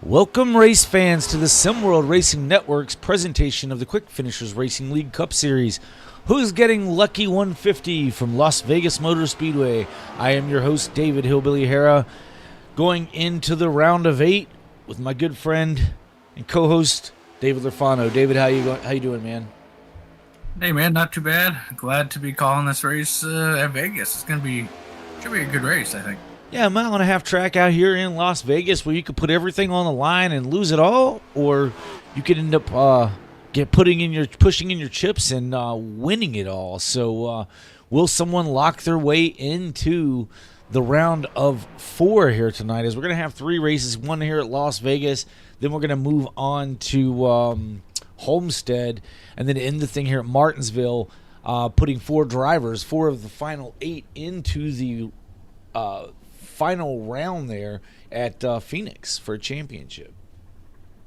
Welcome, race fans, to the SimWorld Racing Network's presentation of the Quick Finishers Racing League Cup Series. Who's getting Lucky 150 from Las Vegas Motor Speedway? I am your host, David Hillbilly Hara, going into the round of 8 with my good friend and co-host, David Lurfano. David, how you doing, man? Hey, man, not too bad. Glad to be calling this race at Vegas. Should be a good race, I think. Yeah, a mile-and-a-half track out here in Las Vegas where you could put everything on the line and lose it all, or you could end up pushing in your chips and winning it all. So will someone lock their way into the round of 4 here tonight? As we're going to have 3 races, one here at Las Vegas, then we're going to move on to Homestead, and then end the thing here at Martinsville, putting 4 of the final 8 into the final round there at Phoenix for a championship.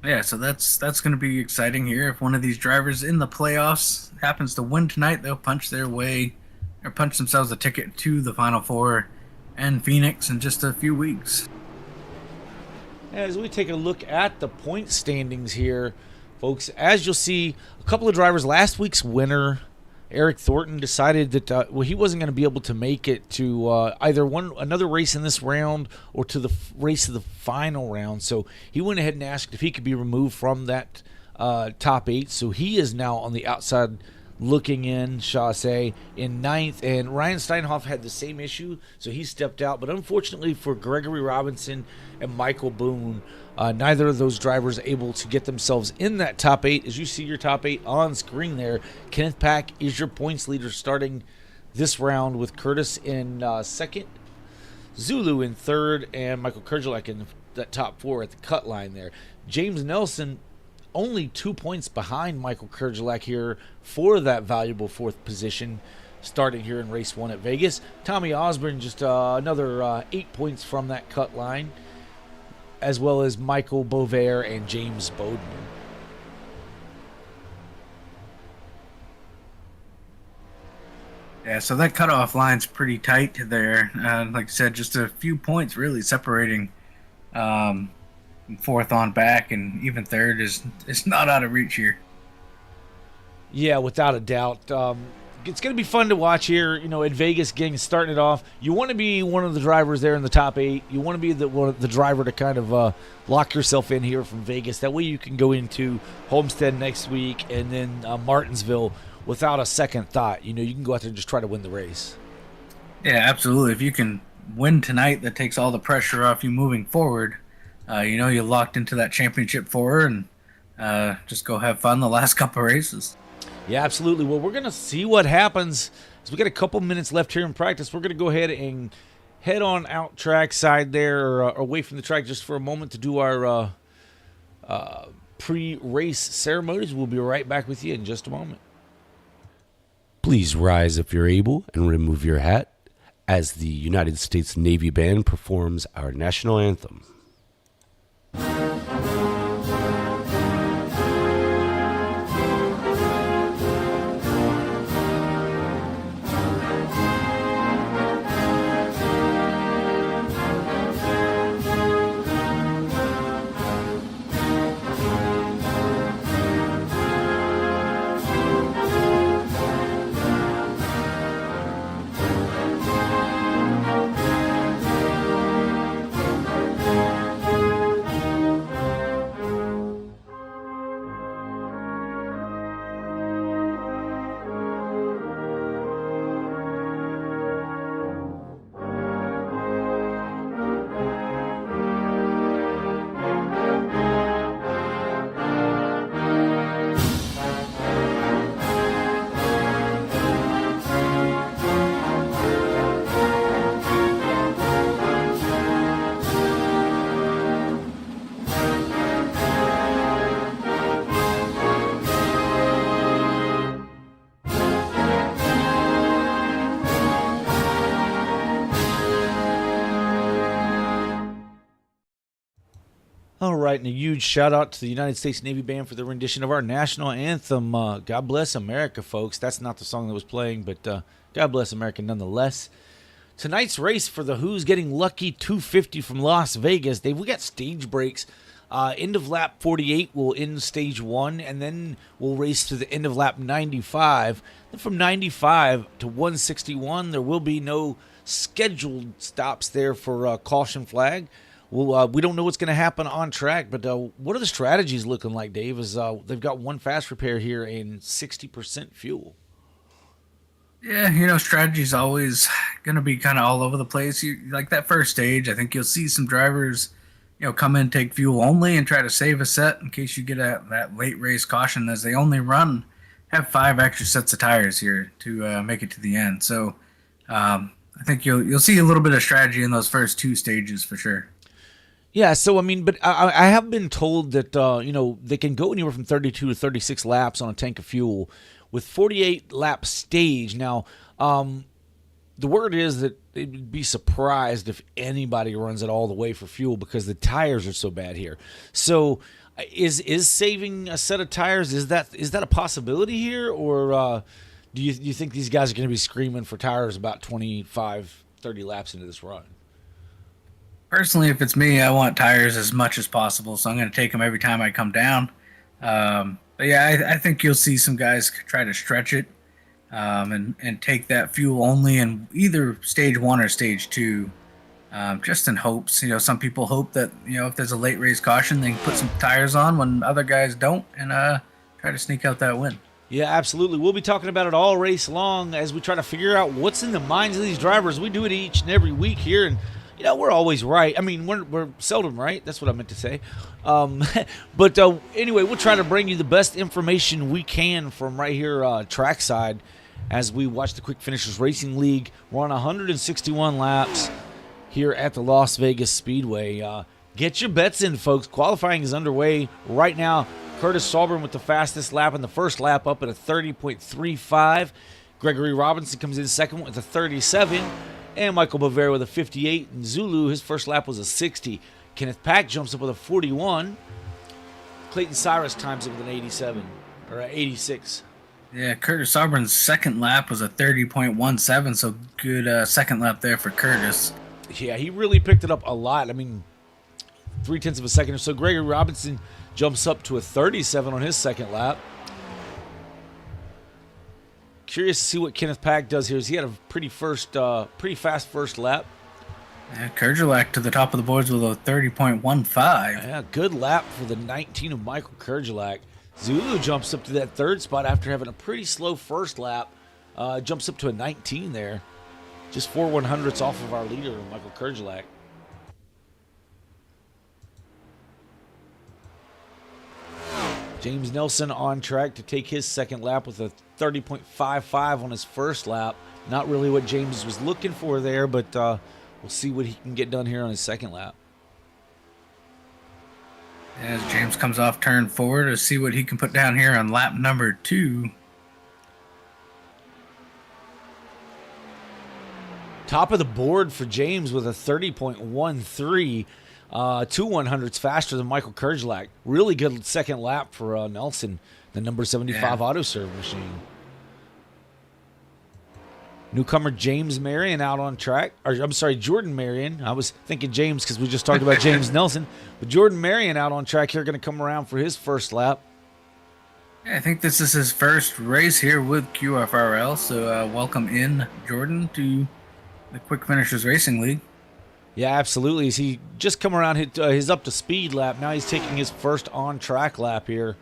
Yeah, so that's going to be exciting here. If one of these drivers in the playoffs happens to win tonight, they'll punch themselves a ticket to the Final Four and Phoenix in just a few weeks. As we take a look at the point standings here, folks, as you'll see, a couple of drivers, last week's winner, Eric Thornton, decided that he wasn't going to be able to make it to either another race in this round or to the race of the final round. So he went ahead and asked if he could be removed from that top 8. So he is now on the outside looking in, shall I say, in 9th. And Ryan Steinhoff had the same issue, so he stepped out. But unfortunately for Gregory Robinson and Michael Boone, neither of those drivers able to get themselves in that top 8. As you see your top 8 on screen there, Kenneth Pack is your points leader starting this round with Curtis in 2nd, Zulu in 3rd, and Michael Kerjelek in that top 4 at the cut line there. James Nelson only 2 points behind Michael Kerjelek here for that valuable 4th position starting here in race 1 at Vegas. Tommy Osborne just another 8 points from that cut line, as well as Michael Bovair and James Bowden. Yeah, so that cutoff line's pretty tight there. Like I said, just a few points really separating 4th on back, and even 3rd is not out of reach here. Yeah, without a doubt. It's going to be fun to watch here, at Vegas, starting it off. You want to be one of the drivers there in the top 8. You want to be the driver to kind of lock yourself in here from Vegas. That way you can go into Homestead next week and then Martinsville without a second thought. You can go out there and just try to win the race. Yeah, absolutely. If you can win tonight, that takes all the pressure off you moving forward. You're locked into that championship 4 and just go have fun the last couple of races. Yeah, absolutely. Well, we're going to see what happens. As we got a couple minutes left here in practice, we're going to go ahead and head on out track side there, or away from the track just for a moment to do our pre-race ceremonies. We'll be right back with you in just a moment. Please rise if you're able and remove your hat as the United States Navy Band performs our national anthem. All right, and a huge shout-out to the United States Navy Band for the rendition of our national anthem. God bless America, folks. That's not the song that was playing, but God bless America nonetheless. Tonight's race for the Who's Getting Lucky 250 from Las Vegas. We got stage breaks End of lap 48 will end stage 1, and then we'll race to the end of lap 95. Then from 95 to 161, there will be no scheduled stops there for caution flag. Well, we don't know what's going to happen on track, but what are the strategies looking like, Dave? Is they've got one fast repair here and 60% fuel. Yeah, strategy's always going to be kind of all over the place. Like that first stage, I think you'll see some drivers, come in, take fuel only, and try to save a set in case you get that late race caution, as they only have 5 extra sets of tires here to make it to the end. So I think you'll see a little bit of strategy in those first 2 stages for sure. Yeah, so but I have been told that they can go anywhere from 32 to 36 laps on a tank of fuel with 48 lap stage. Now, the word is that they'd be surprised if anybody runs it all the way for fuel because the tires are so bad here. So, is saving a set of tires, is that a possibility here, or do you think these guys are going to be screaming for tires about 25, 30 laps into this run? Personally, if it's me, I want tires as much as possible, so I'm going to take them every time I come down. But yeah, I think you'll see some guys try to stretch it and take that fuel only in either stage 1 or stage 2, just in hopes. Some people hope that if there's a late race caution, they can put some tires on when other guys don't, and try to sneak out that win. Yeah, absolutely. We'll be talking about it all race long as we try to figure out what's in the minds of these drivers. We do it each and every week here, and we're always right. I mean, we're seldom right. That's what I meant to say. But anyway, we'll try to bring you the best information we can from right here trackside as we watch the Quick Finishers Racing League. We're on 161 laps here at the Las Vegas Speedway. Get your bets in, folks. Qualifying is underway right now. Curtis Sauber with the fastest lap in the first lap, up at a 30.35. Gregory Robinson comes in second with a 37. And Michael Bavera with a 58. And Zulu, his first lap was a 60. Kenneth Pack jumps up with a 41. Clayton Cyrus times it with an 87, or 86. Yeah, Curtis Auburn's second lap was a 30.17, so good second lap there for Curtis. Yeah, he really picked it up a lot. I mean, 0.3 of a second or so. Gregory Robinson jumps up to a 37 on his second lap. Curious to see what Kenneth Pack does here. He had a pretty fast first lap. Yeah, Kerjelak to the top of the boards with a 30.15. Yeah, good lap for the 19 of Michael Kerjelak. Zulu jumps up to that third spot after having a pretty slow first lap. Jumps up to a 19 there. Just 4 100ths off of our leader, Michael Kerjelak. James Nelson on track to take his second lap with a 30.55 on his first lap. Not really what James was looking for there, but we'll see what he can get done here on his second lap. As James comes off turn 4 to see what he can put down here on lap number 2. Top of the board for James with a 30.13. 2 100ths faster than Michael Kerjelak. Really good second lap for Nelson, the number 75 auto serve machine. Newcomer James Marion out on track. Or, I'm sorry, Jordan Marion. I was thinking James because we just talked about James Nelson. But Jordan Marion out on track here, going to come around for his first lap. Yeah, I think this is his first race here with QFRL. So welcome in, Jordan, to the Quick Finishers Racing League. Yeah, absolutely. He just come around his up to speed lap. Now he's taking his first on-track lap here.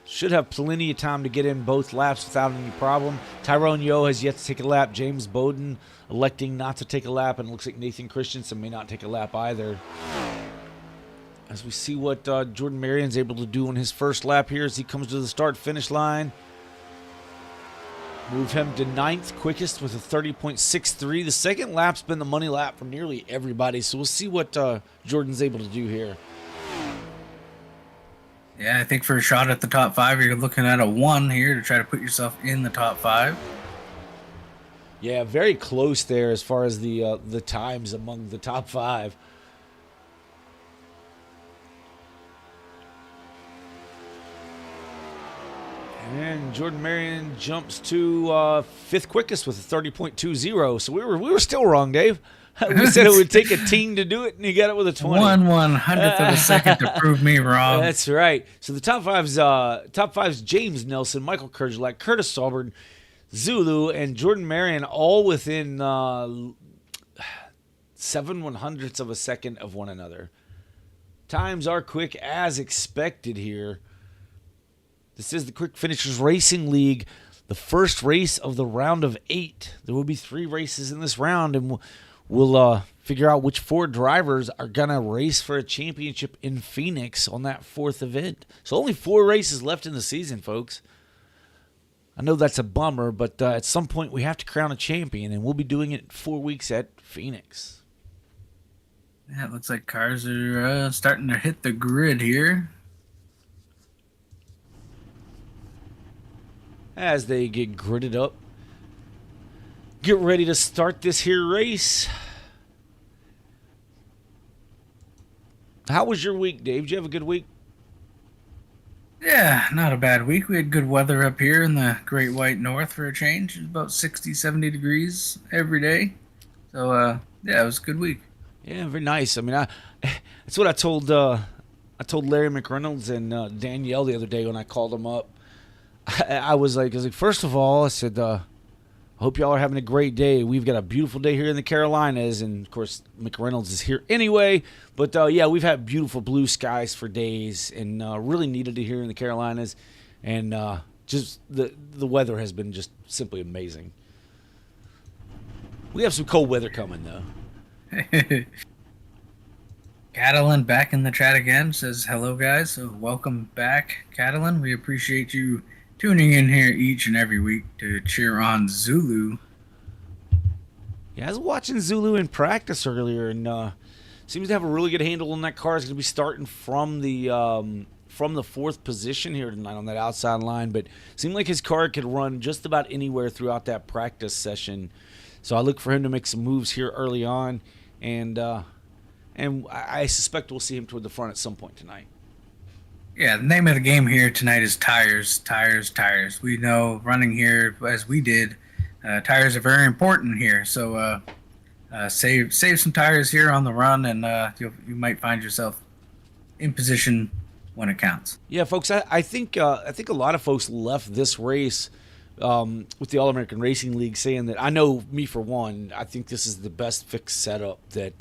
Should have plenty of time to get in both laps without any problem. Tyrone Yo has yet to take a lap. James Bowden electing not to take a lap, and it looks like Nathan Christensen may not take a lap either. As we see what Jordan Marion's able to do on his first lap here as he comes to the start-finish line. Move him to 9th quickest with a 30.63. The second lap's been the money lap for nearly everybody, so we'll see what Jordan's able to do here. Yeah, I think for a shot at the top 5, you're looking at a 1 here to try to put yourself in the top 5. Yeah, very close there as far as the times among the top 5. And Jordan Marion jumps to 5th quickest with a 30.20. So we were still wrong, Dave. We said it would take a team to do it, and he got it with a 20. 1/100th of a second to prove me wrong. That's right. So the top five's James Nelson, Michael Kerjelak, Curtis Saubert, Zulu, and Jordan Marion, all within 7/100ths of a second of one another. Times are quick as expected here. This is the Quick Finishers Racing League, the first race of the round of 8. There will be 3 races in this round, and we'll figure out which 4 drivers are going to race for a championship in Phoenix on that 4th event. So only 4 races left in the season, folks. I know that's a bummer, but at some point we have to crown a champion, and we'll be doing it in 4 weeks at Phoenix. Yeah, it looks like cars are starting to hit the grid here. As they get gridded up, get ready to start this here race. How was your week, Dave? Did you have a good week? Yeah, not a bad week. We had good weather up here in the Great White North for a change. It was about 60, 70 degrees every day. So, yeah, it was a good week. Yeah, very nice. I mean, that's what I told Larry McReynolds and Danielle the other day when I called them up. I was like, first of all, I said, I hope y'all are having a great day. We've got a beautiful day here in the Carolinas, and of course, McReynolds is here anyway. But yeah, we've had beautiful blue skies for days, and really needed it here in the Carolinas. And just the weather has been just simply amazing. We have some cold weather coming though. Catalan back in the chat again, says hello guys. So welcome back, Catalan. We appreciate you tuning in here each and every week to cheer on Zulu. Yeah, I was watching Zulu in practice earlier, and seems to have a really good handle on that car. It's going to be starting from the 4th position here tonight on that outside line, but it seemed like his car could run just about anywhere throughout that practice session. So I look for him to make some moves here early on, and I suspect we'll see him toward the front at some point tonight. Yeah, the name of the game here tonight is tires, tires, tires. We know running here as we did, tires are very important here. So save some tires here on the run, and you might find yourself in position when it counts. Yeah, folks, I think a lot of folks left this race with the All-American Racing League saying that, I know me for one, I think this is the best fixed setup that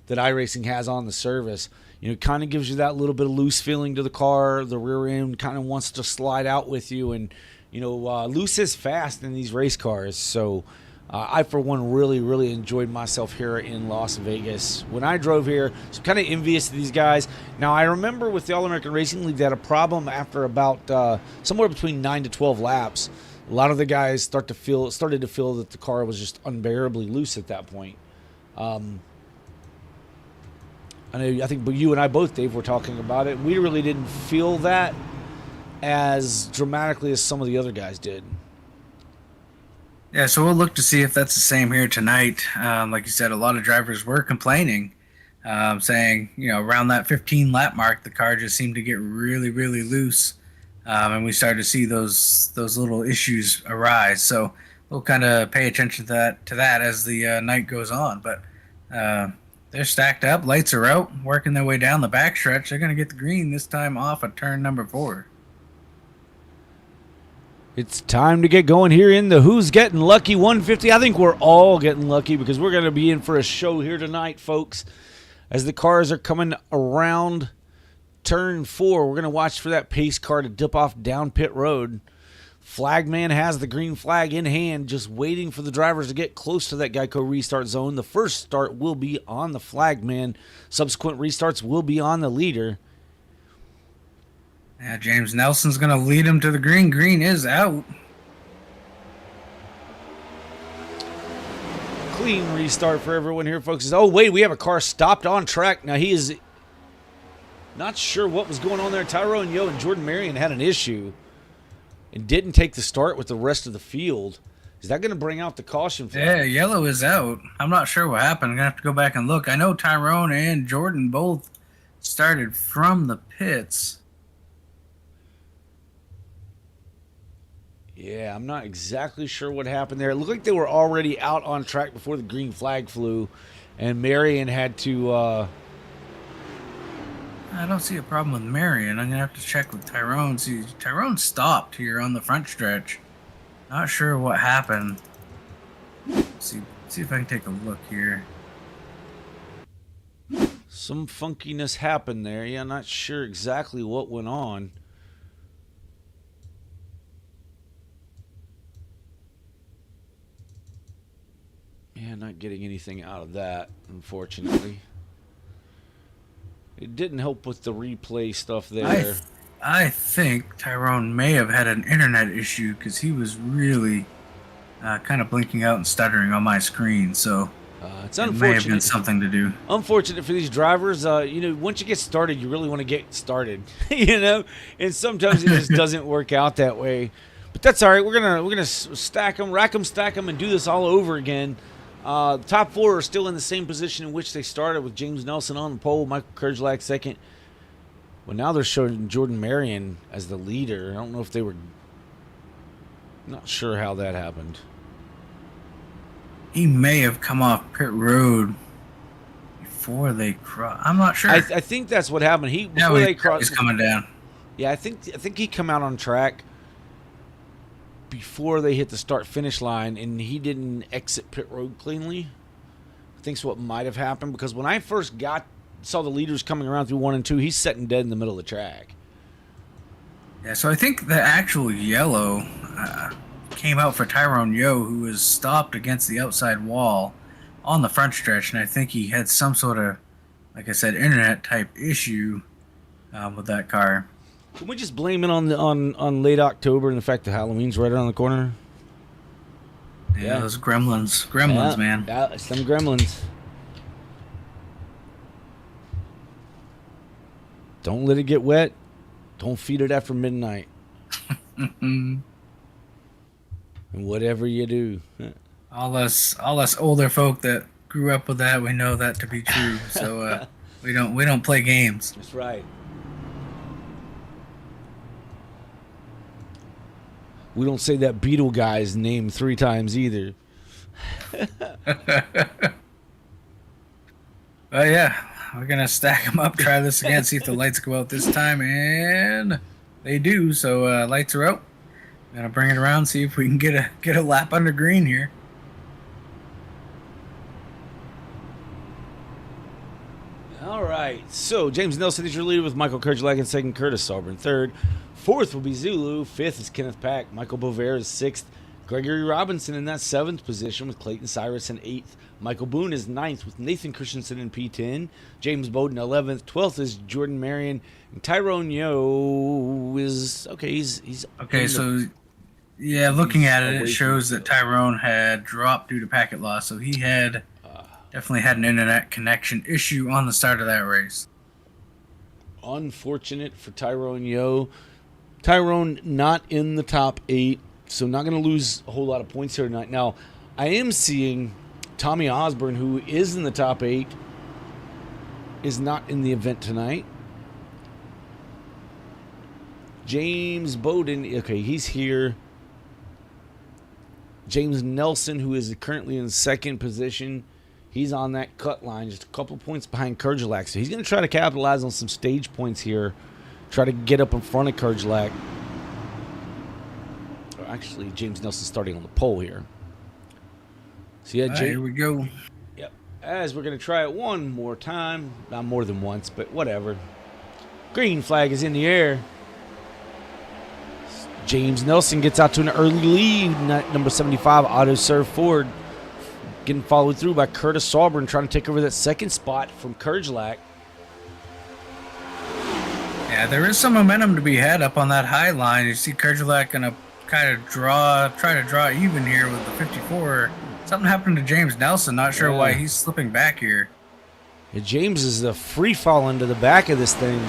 iRacing has on the service. You know, it kind of gives you that little bit of loose feeling to the car. The rear end kind of wants to slide out with you, and you know, loose is fast in these race cars. So I, for one, really, really enjoyed myself here in Las Vegas when I drove here. So I'm kind of envious of these guys. Now, I remember with the All-American Racing League, they had a problem after about somewhere between 9 to 12 laps. A lot of the guys started to feel that the car was just unbearably loose at that point. I think you and I both, Dave, were talking about it. We really didn't feel that as dramatically as some of the other guys did. Yeah, so we'll look to see if that's the same here tonight. Like you said, a lot of drivers were complaining, saying, you know, around that 15 lap mark, the car just seemed to get really, really loose. And we started to see those little issues arise. So we'll kind of pay attention to that as the night goes on. But they're stacked up. Lights are out, working their way down the backstretch. They're going to get the green this time off of turn number 4. It's time to get going here in the Who's Getting Lucky 150. I think we're all getting lucky because we're going to be in for a show here tonight, folks. As the cars are coming around turn 4, we're going to watch for that pace car to dip off down pit road. Flagman has the green flag in hand, just waiting for the drivers to get close to that Geico restart zone. The first start will be on the Flagman. Subsequent restarts will be on the leader. Yeah, James Nelson's going to lead him to the green. Green is out. Clean restart for everyone here, folks. Oh, wait, we have a car stopped on track. Now, he is not sure what was going on there. Tyrone Yo and Jordan Marion had an issue and didn't take the start with the rest of the field. Is that going to bring out the caution flag? Yeah, yellow is out. I'm not sure what happened. I'm going to have to go back and look. I know Tyrone and Jordan both started from the pits. Yeah, I'm not exactly sure what happened there. It looked like they were already out on track before the green flag flew, and Marion had to. I don't see a problem with Marion. I'm gonna have to check with Tyrone. See, Tyrone stopped here on the front stretch. Not sure what happened. See if I can take a look here. Some funkiness happened there. Yeah, I'm not sure exactly what went on. Yeah, not getting anything out of that, unfortunately. It didn't help with the replay stuff there. I think Tyrone may have had an internet issue because he was really kind of blinking out and stuttering on my screen. So it's it unfortunate. may have been something to do. Unfortunate for these drivers. Once you get started, you really want to get started. And sometimes it just doesn't work out that way. But that's all right. We're gonna stack them, rack them, stack them, and do this all over again. The top four are still in the same position in which they started, with James Nelson on the pole, Michael Kerjlak second. Well, now they're showing Jordan Marion as the leader. I don't know if they were. Not sure how that happened. He may have come off pit road before they crossed. I'm not sure. I think that's what happened. Before they crossed. He's coming down. Yeah, I think he come out on track before they hit the start-finish line, and he didn't exit pit road cleanly. I think's what might have happened, because when I first saw the leaders coming around through 1 and 2, he's sitting dead in the middle of the track. Yeah, so I think the actual yellow came out for Tyrone Yo, who was stopped against the outside wall on the front stretch, and I think he had some sort of, like I said, internet-type issue with that car. Can we just blame it on late October and the fact that Halloween's right around the corner? Yeah, those gremlins, man. Yeah, it's them gremlins. Don't let it get wet. Don't feed it after midnight. And whatever you do. All us older folk that grew up with that, we know that to be true. So we don't play games. That's right. We don't say that Beetle guy's name 3 times either. Yeah, we're gonna stack them up, try this again, see if the lights go out this time, and they do. So lights are out. Gonna bring it around, see if we can get a lap under green here. All right. So James Nelson is your leader with Michael Kerjlak in second, Curtis Sauber in third. Fourth will be Zulu. Fifth is Kenneth Pack. Michael Bover is sixth. Gregory Robinson in that seventh position with Clayton Cyrus in eighth. Michael Boone is ninth with Nathan Christensen in P10. James Bowden 11th. 12th is Jordan Marion. And Tyrone Yo is okay. He's okay. So yeah, looking at it, it shows that Tyrone had dropped due to packet loss. So he had definitely had an internet connection issue on the start of that race. Unfortunate for Tyrone Yo. Tyrone not in the top 8, so not going to lose a whole lot of points here tonight. Now, I am seeing Tommy Osborne, who is in the top 8, is not in the event tonight. James Bowden, okay, he's here. James Nelson, who is currently in second position, he's on that cut line, just a couple points behind Kerjlak. So he's going to try to capitalize on some stage points here. Try to get up in front of Kerjlak. Actually, James Nelson starting on the pole here. So yeah, here we go. Yep. As we're going to try it one more time. Not more than once, but whatever. Green flag is in the air. James Nelson gets out to an early lead. Number 75, Auto Serve Ford. Getting followed through by Curtis Sauber, trying to take over that second spot from Kerjlak. Yeah, there is some momentum to be had up on that high line. You see Kerjlak gonna kind of try to draw even here with the 54. Something happened to James Nelson. Not sure why he's slipping back here. Yeah, James is a free fall into the back of this thing.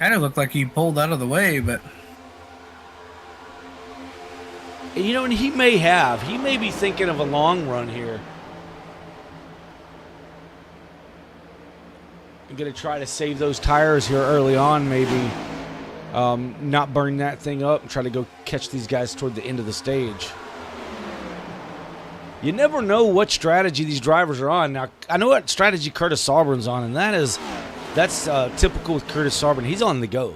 Kind of looked like he pulled out of the way, but you know, and he may be thinking of a long run here. I'm going to try to save those tires here early on, maybe. Not burn that thing up and try to go catch these guys toward the end of the stage. You never know what strategy these drivers are on. Now, I know what strategy Curtis Sauburn's on, and that's typical with Curtis Sauburn. He's on the go.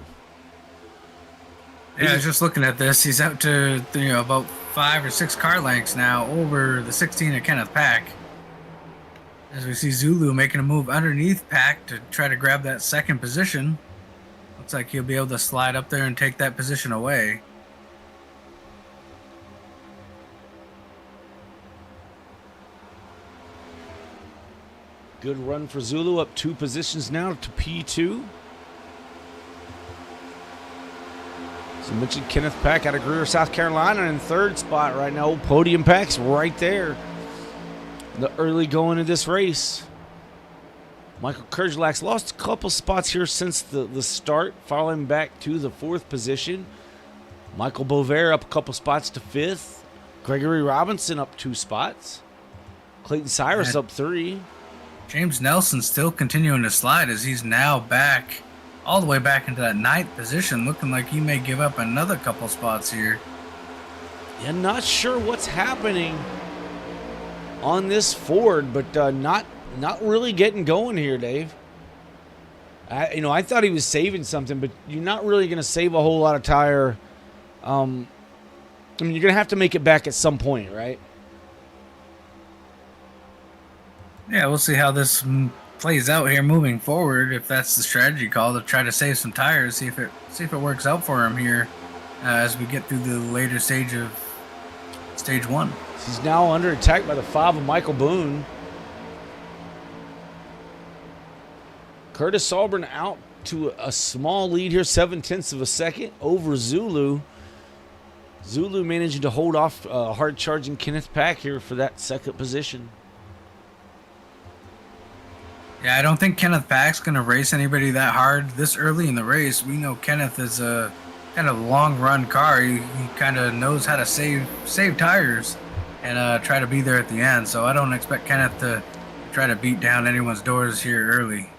Yeah, I was just looking at this. He's out to about 5 or 6 car lengths now over the 16 of Kenneth Pack. As we see Zulu making a move underneath Pack to try to grab that second position. Looks like he'll be able to slide up there and take that position away. Good run for Zulu, up 2 positions now to P2. So I mentioned Kenneth Pack out of Greer, South Carolina, in 3rd spot right now. Podium Pack's right there. The early going of this race. Michael Kerjlak's lost a couple spots here since the start, falling back to the 4th position. Michael Bovair up a couple spots to 5th. Gregory Robinson up 2 spots. Clayton Cyrus up 3. James Nelson still continuing to slide as he's now back, all the way back into that 9th position, looking like he may give up another couple spots here. Yeah, not sure what's happening on this Ford, but not really getting going here, Dave. I thought he was saving something, but you're not really going to save a whole lot of tire. You're going to have to make it back at some point, right? Yeah, we'll see how this plays out here moving forward. If that's the strategy call to try to save some tires, see if it works out for him here as we get through the later stage of stage 1. He's now under attack by the 5 of Michael Boone. Curtis Sauburn out to a small lead here, 0.7 of a second over Zulu. Zulu managing to hold off hard-charging Kenneth Pack here for that 2nd position. Yeah, I don't think Kenneth Pack's going to race anybody that hard this early in the race. We know Kenneth is a kind of long-run car. He kind of knows how to save tires and try to be there at the end. So I don't expect Kenneth to try to beat down anyone's doors here early.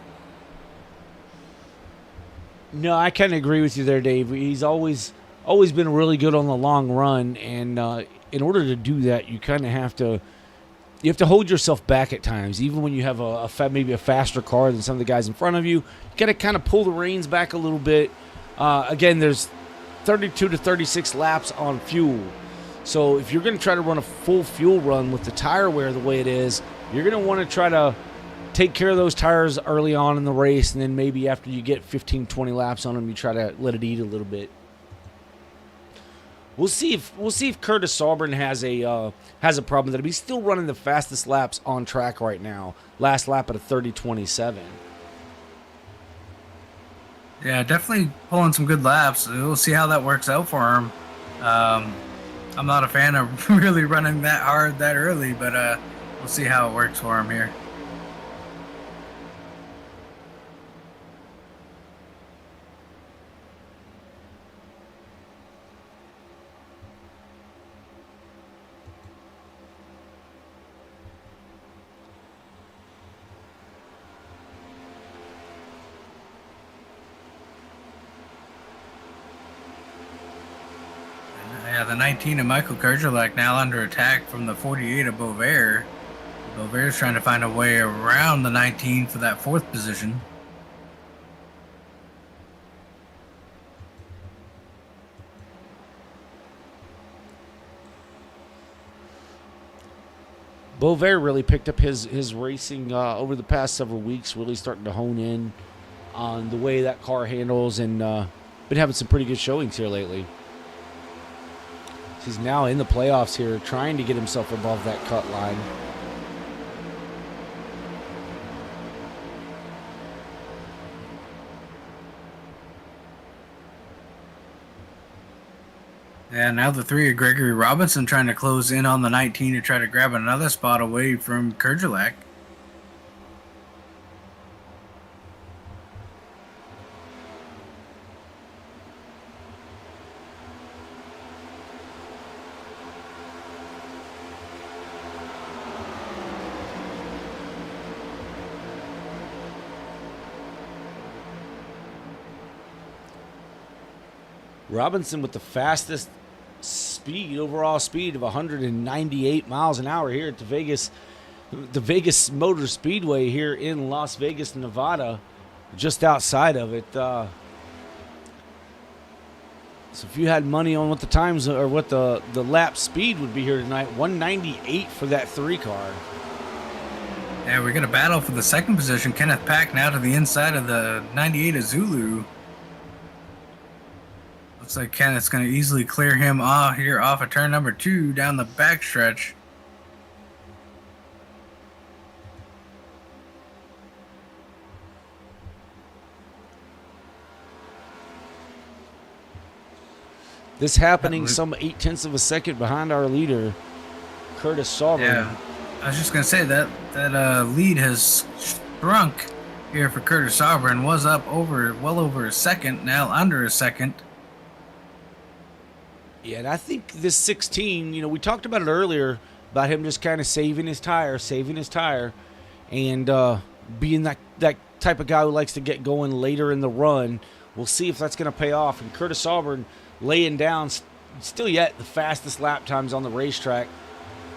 No, I kind of agree with you there, Dave. He's always been really good on the long run, and in order to do that, you kind of have to hold yourself back at times, even when you have maybe a faster car than some of the guys in front of you. You got to kind of pull the reins back a little bit. Again, there's 32 to 36 laps on fuel. So if you're going to try to run a full fuel run with the tire wear the way it is, you're going to want to try to take care of those tires early on in the race, and then maybe after you get 15, 20 laps on them, you try to let it eat a little bit. We'll see if Curtis Sauburn has a problem that he's still running the fastest laps on track right now. Last lap at a 30:27. Yeah, definitely pulling some good laps. We'll see how that works out for him. I'm not a fan of really running that hard that early, but we'll see how it works for him here. Yeah, the 19 of Michael Kerjelak now under attack from the 48 of Bovair. Bovair's trying to find a way around the 19 for that 4th position. Bovair really picked up his racing over the past several weeks, really starting to hone in on the way that car handles, and been having some pretty good showings here lately. He's now in the playoffs here, trying to get himself above that cut line. Yeah, now the 3 of Gregory Robinson trying to close in on the 19 to try to grab another spot away from Kerjelak. Robinson with the fastest speed, overall speed of 198 miles an hour here at the Vegas Motor Speedway here in Las Vegas, Nevada, just outside of it. So if you had money on what the times or what the lap speed would be here tonight, 198 for that 3 car. Yeah, we're going to battle for the second position. Kenneth Pack now to the inside of the 98 of Zulu. Looks like Kenneth's going to easily clear him off here off of turn number 2 down the backstretch. This happening some 0.8 of a second behind our leader, Curtis Sovereign. Yeah, I was just going to say that lead has shrunk here for Curtis Sovereign. Was up well over a second, now under a second. Yeah, and I think this 16, we talked about it earlier about him just kind of saving his tire, and being that type of guy who likes to get going later in the run. We'll see if that's going to pay off. And Curtis Sovereign laying down still yet the fastest lap times on the racetrack.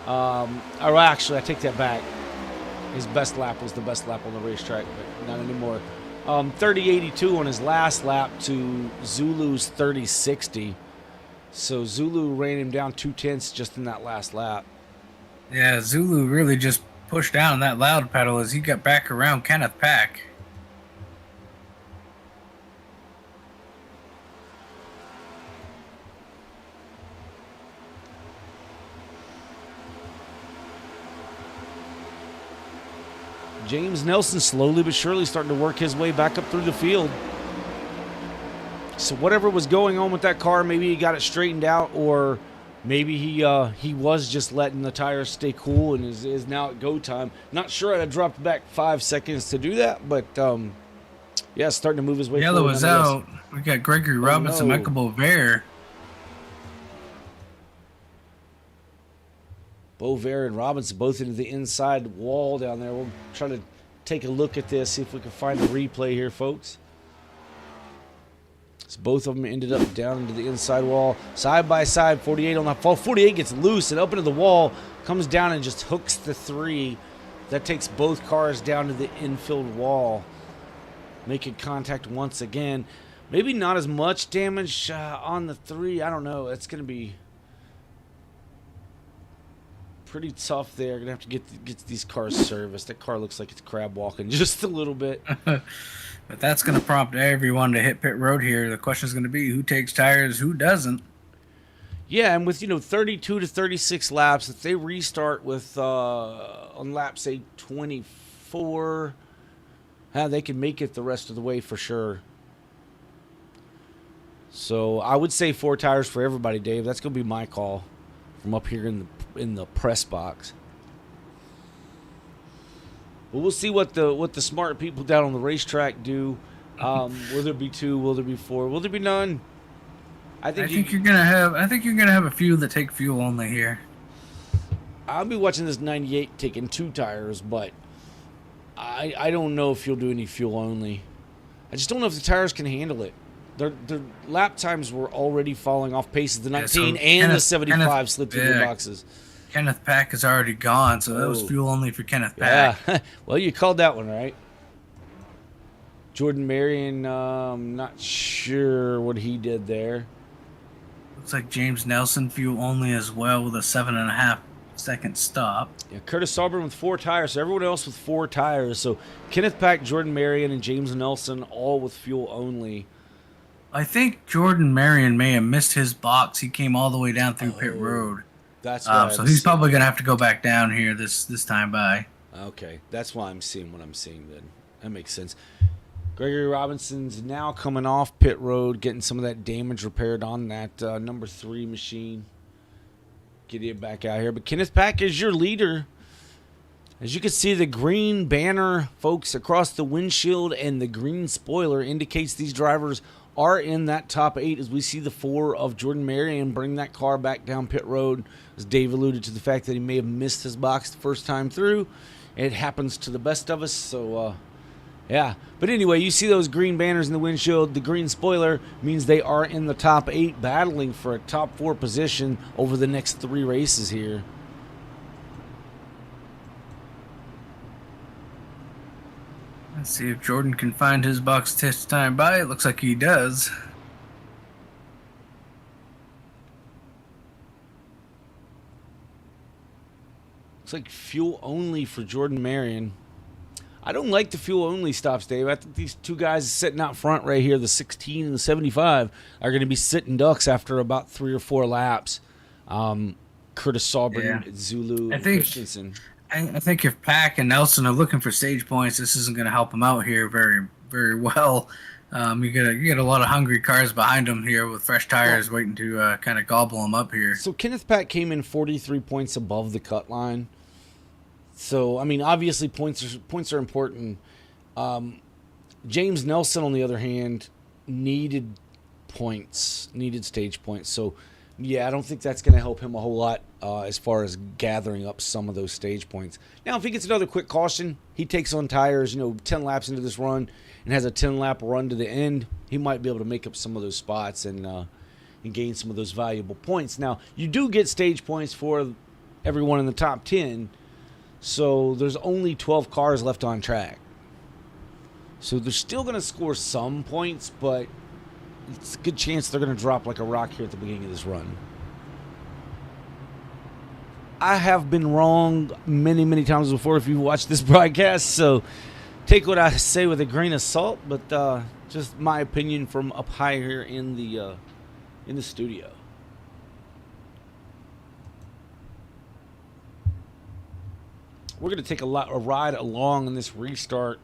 Or actually, I take that back. His best lap was the best lap on the racetrack, but not anymore. 30.82 on his last lap to Zulu's 30.60. So Zulu ran him down 0.2 just in that last lap. Yeah, Zulu really just pushed down that loud pedal as he got back around Kenneth Pack. James Nelson slowly but surely starting to work his way back up through the field. So whatever was going on with that car, maybe he got it straightened out, or maybe he was just letting the tires stay cool and is now at go time. Not sure. I'd have dropped back 5 seconds to do that, but yeah, starting to move his way. Yellow is out. We got Gregory Robinson, no. Michael Bovair. Bovair and Robinson both into the inside wall down there. We'll try to take a look at this, see if we can find a replay here, folks. So both of them ended up down into the inside wall. Side by side, 48 on the fall. 48 gets loose and up into the wall, comes down and just hooks the 3. That takes both cars down to the infield wall. Making contact once again. Maybe not as much damage on the 3. I don't know. It's going to be pretty tough there. Going to have to get these cars serviced. That car looks like it's crab walking just a little bit. But that's going to prompt everyone to hit pit road here. The question is going to be who takes tires, who doesn't. Yeah, and with 32 to 36 laps, if they restart with on lap say 24, they can make it the rest of the way for sure. So I would say 4 tires for everybody, Dave. That's going to be my call from up here in the press box. But we'll see what the smart people down on the racetrack do. Will there be 2? Will there be 4? Will there be none? I think you're gonna have a few that take fuel only here. I'll be watching this 98 taking 2 tires, but I don't know if you'll do any fuel only. I just don't know if the tires can handle it. Their lap times were already falling off pace of the 19 and the 75 slid through the boxes. Kenneth Pack is already gone, so that was fuel only for Kenneth Pack. Yeah. Well, you called that one right. Jordan Marion, not sure what he did there. Looks like James Nelson fuel only as well with a 7.5 second stop. Yeah, Curtis Sovereign with 4 tires, so everyone else with 4 tires. So Kenneth Pack, Jordan Marion, and James Nelson all with fuel only. I think Jordan Marion may have missed his box. He came all the way down through pit road. That's why so he's probably going to have to go back down here this time by. Okay, that's why I'm seeing what I'm seeing then. That makes sense. Gregory Robinson's now coming off pit road, getting some of that damage repaired on that number 3 machine. Getting it back out here. But Kenneth Pack is your leader. As you can see, the green banner, folks, across the windshield and the green spoiler indicates these drivers are in that top 8 as we see the 4 of Jordan Marion bring that car back down pit road. As Dave alluded to the fact that he may have missed his box the first time through. It happens to the best of us, so Yeah. But anyway, you see those green banners in the windshield. The green spoiler means they are in the top 8 battling for a top 4 position over the next 3 races here. Let's see if Jordan can find his box test time by. It looks like he does. Looks like fuel only for Jordan Marion. I don't like the fuel only stops, Dave. I think these two guys sitting out front right here, the 16 and the 75, are going to be sitting ducks after about 3 or 4 laps. Curtis Sauber, Zulu, and Christensen. I think if Pack and Nelson are looking for stage points, this isn't going to help them out here very, very well. You get a lot of hungry cars behind them here with fresh tires waiting to kind of gobble them up here. So Kenneth Pack came in 43 points above the cut line. So, I mean, obviously points are important. James Nelson, on the other hand, needed stage points. So, yeah, I don't think that's going to help him a whole lot as far as gathering up some of those stage points. Now, if he gets another quick caution, he takes on tires, 10 laps into this run and has a 10-lap run to the end, he might be able to make up some of those spots and gain some of those valuable points. Now, you do get stage points for everyone in the top 10, so there's only 12 cars left on track. So they're still going to score some points, but it's a good chance they're going to drop like a rock here at the beginning of this run. I have been wrong many, many times before if you've watched this broadcast, so take what I say with a grain of salt, but just my opinion from up high here in the studio. We're going to take a ride along in this restart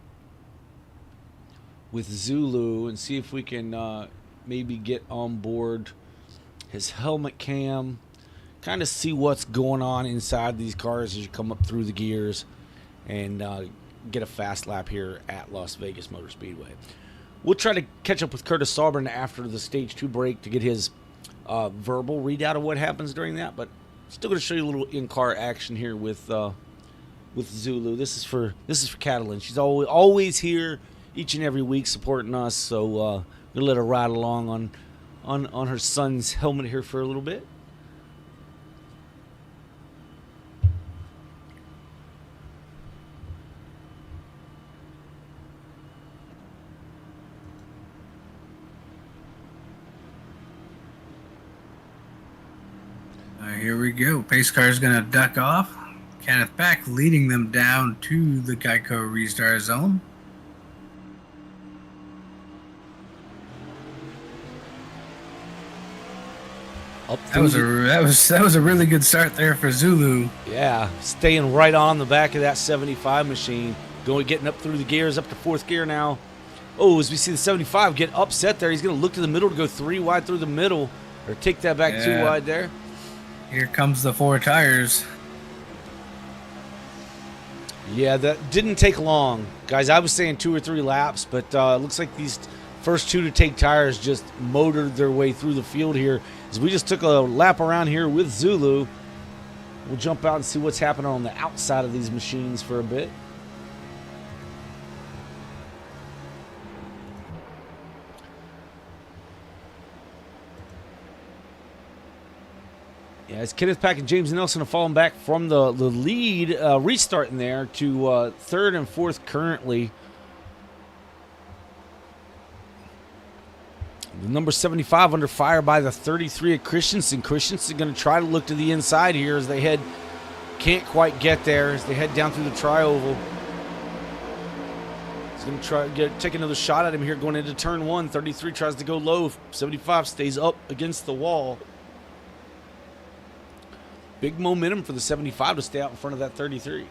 with Zulu and see if we can maybe get on board his helmet cam, kind of see what's going on inside these cars as you come up through the gears, and get a fast lap here at Las Vegas Motor Speedway. We'll try to catch up with Curtis Sauber after the Stage 2 break to get his verbal readout of what happens during that, but still going to show you a little in-car action here with Zulu. This is for Catalan. She's always here each and every week supporting us, so we're gonna let her ride along on her son's helmet here for a little bit. Here we go. Pace car is going to duck off. Kenneth Pack leading them down to the Geico restart zone. That was a really good start there for Zulu. Yeah, staying right on the back of that 75 machine, getting up through the gears, up to 4th gear now. Oh, as we see the 75 get upset there, he's going to look to the middle to go 3 wide through the middle, or take that back 2 wide there. Here comes the 4 tires. Yeah, that didn't take long. Guys, I was saying 2 or 3 laps, but it looks like these first 2 to take tires just motored their way through the field here. As we just took a lap around here with Zulu. We'll jump out and see what's happening on the outside of these machines for a bit. Yeah, as Kenneth Pack and James Nelson have fallen back from the lead, restarting there to 3rd and 4th currently. The number 75 under fire by the 33 at Christensen. Christensen going to try to look to the inside here as they can't quite get there as they head down through the tri-oval. He's going to try to take another shot at him here going into turn 1. 33 tries to go low. 75 stays up against the wall. Big momentum for the 75 to stay out in front of that 33.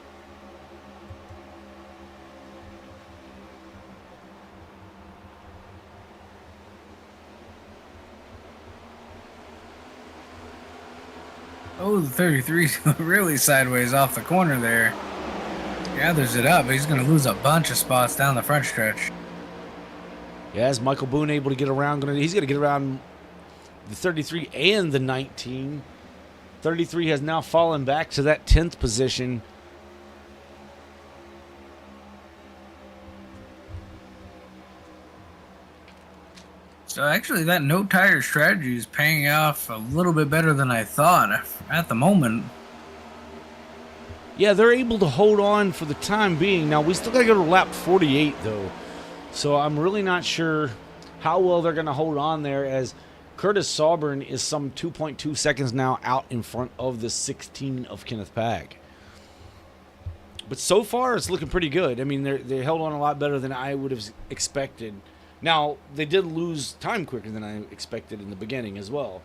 Oh, the 33's really sideways off the corner there. Gathers it up. He's going to lose a bunch of spots down the front stretch. Yeah, is Michael Boone able to get around? He's going to get around the 33 and the 19. 33 has now fallen back to that 10th position. So actually, that no tire strategy is paying off a little bit better than I thought at the moment. Yeah, they're able to hold on for the time being. Now, we still got to go to lap 48, though. So I'm really not sure how well they're going to hold on there, as Curtis Sauber is some 2.2 seconds now out in front of the 16 of Kenneth Pack. But so far, it's looking pretty good. I mean, they held on a lot better than I would have expected. Now, they did lose time quicker than I expected in the beginning as well.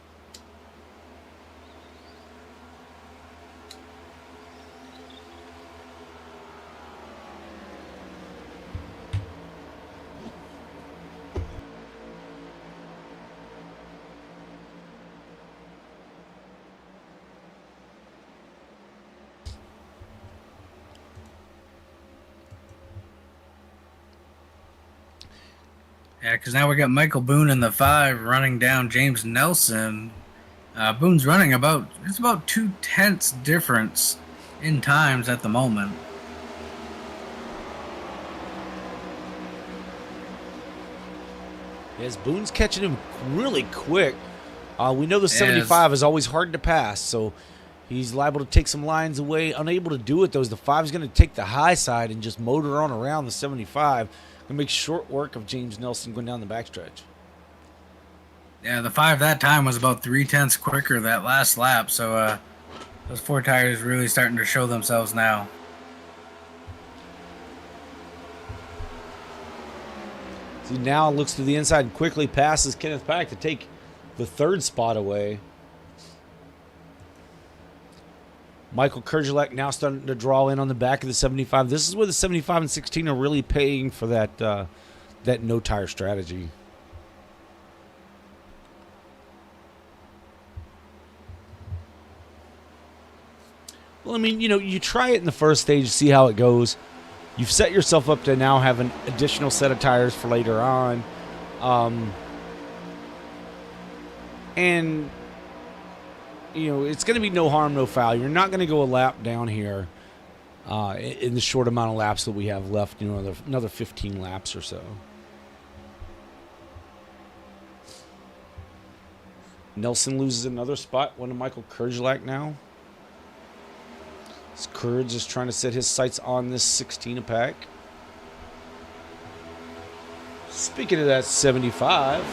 Yeah, because now we got Michael Boone in the 5 running down James Nelson. Boone's running about 2/10 difference in times at the moment. Yes, Boone's catching him really quick. We know the 75 is always hard to pass, so he's liable to take some lines away. Unable to do it, though, as the 5 is going to take the high side and just motor on around the 75. Going to make short work of James Nelson going down the backstretch. Yeah, the 5 that time was about 3/10 quicker that last lap, so those 4 tires really starting to show themselves now. See, now looks to the inside and quickly passes Kenneth Pack to take the 3rd spot away. Michael Kerjelek now starting to draw in on the back of the 75. This is where the 75 and 16 are really paying for that no tire strategy. Well, I mean, you try it in the first stage, see how it goes. You've set yourself up to now have an additional set of tires for later on. And it's going to be no harm, no foul. You're not going to go a lap down here in the short amount of laps that we have left, another 15 laps or so. Nelson loses another spot. One to Michael Kerjelek now. Kurds is trying to set his sights on this 16 pack. Speaking of that 75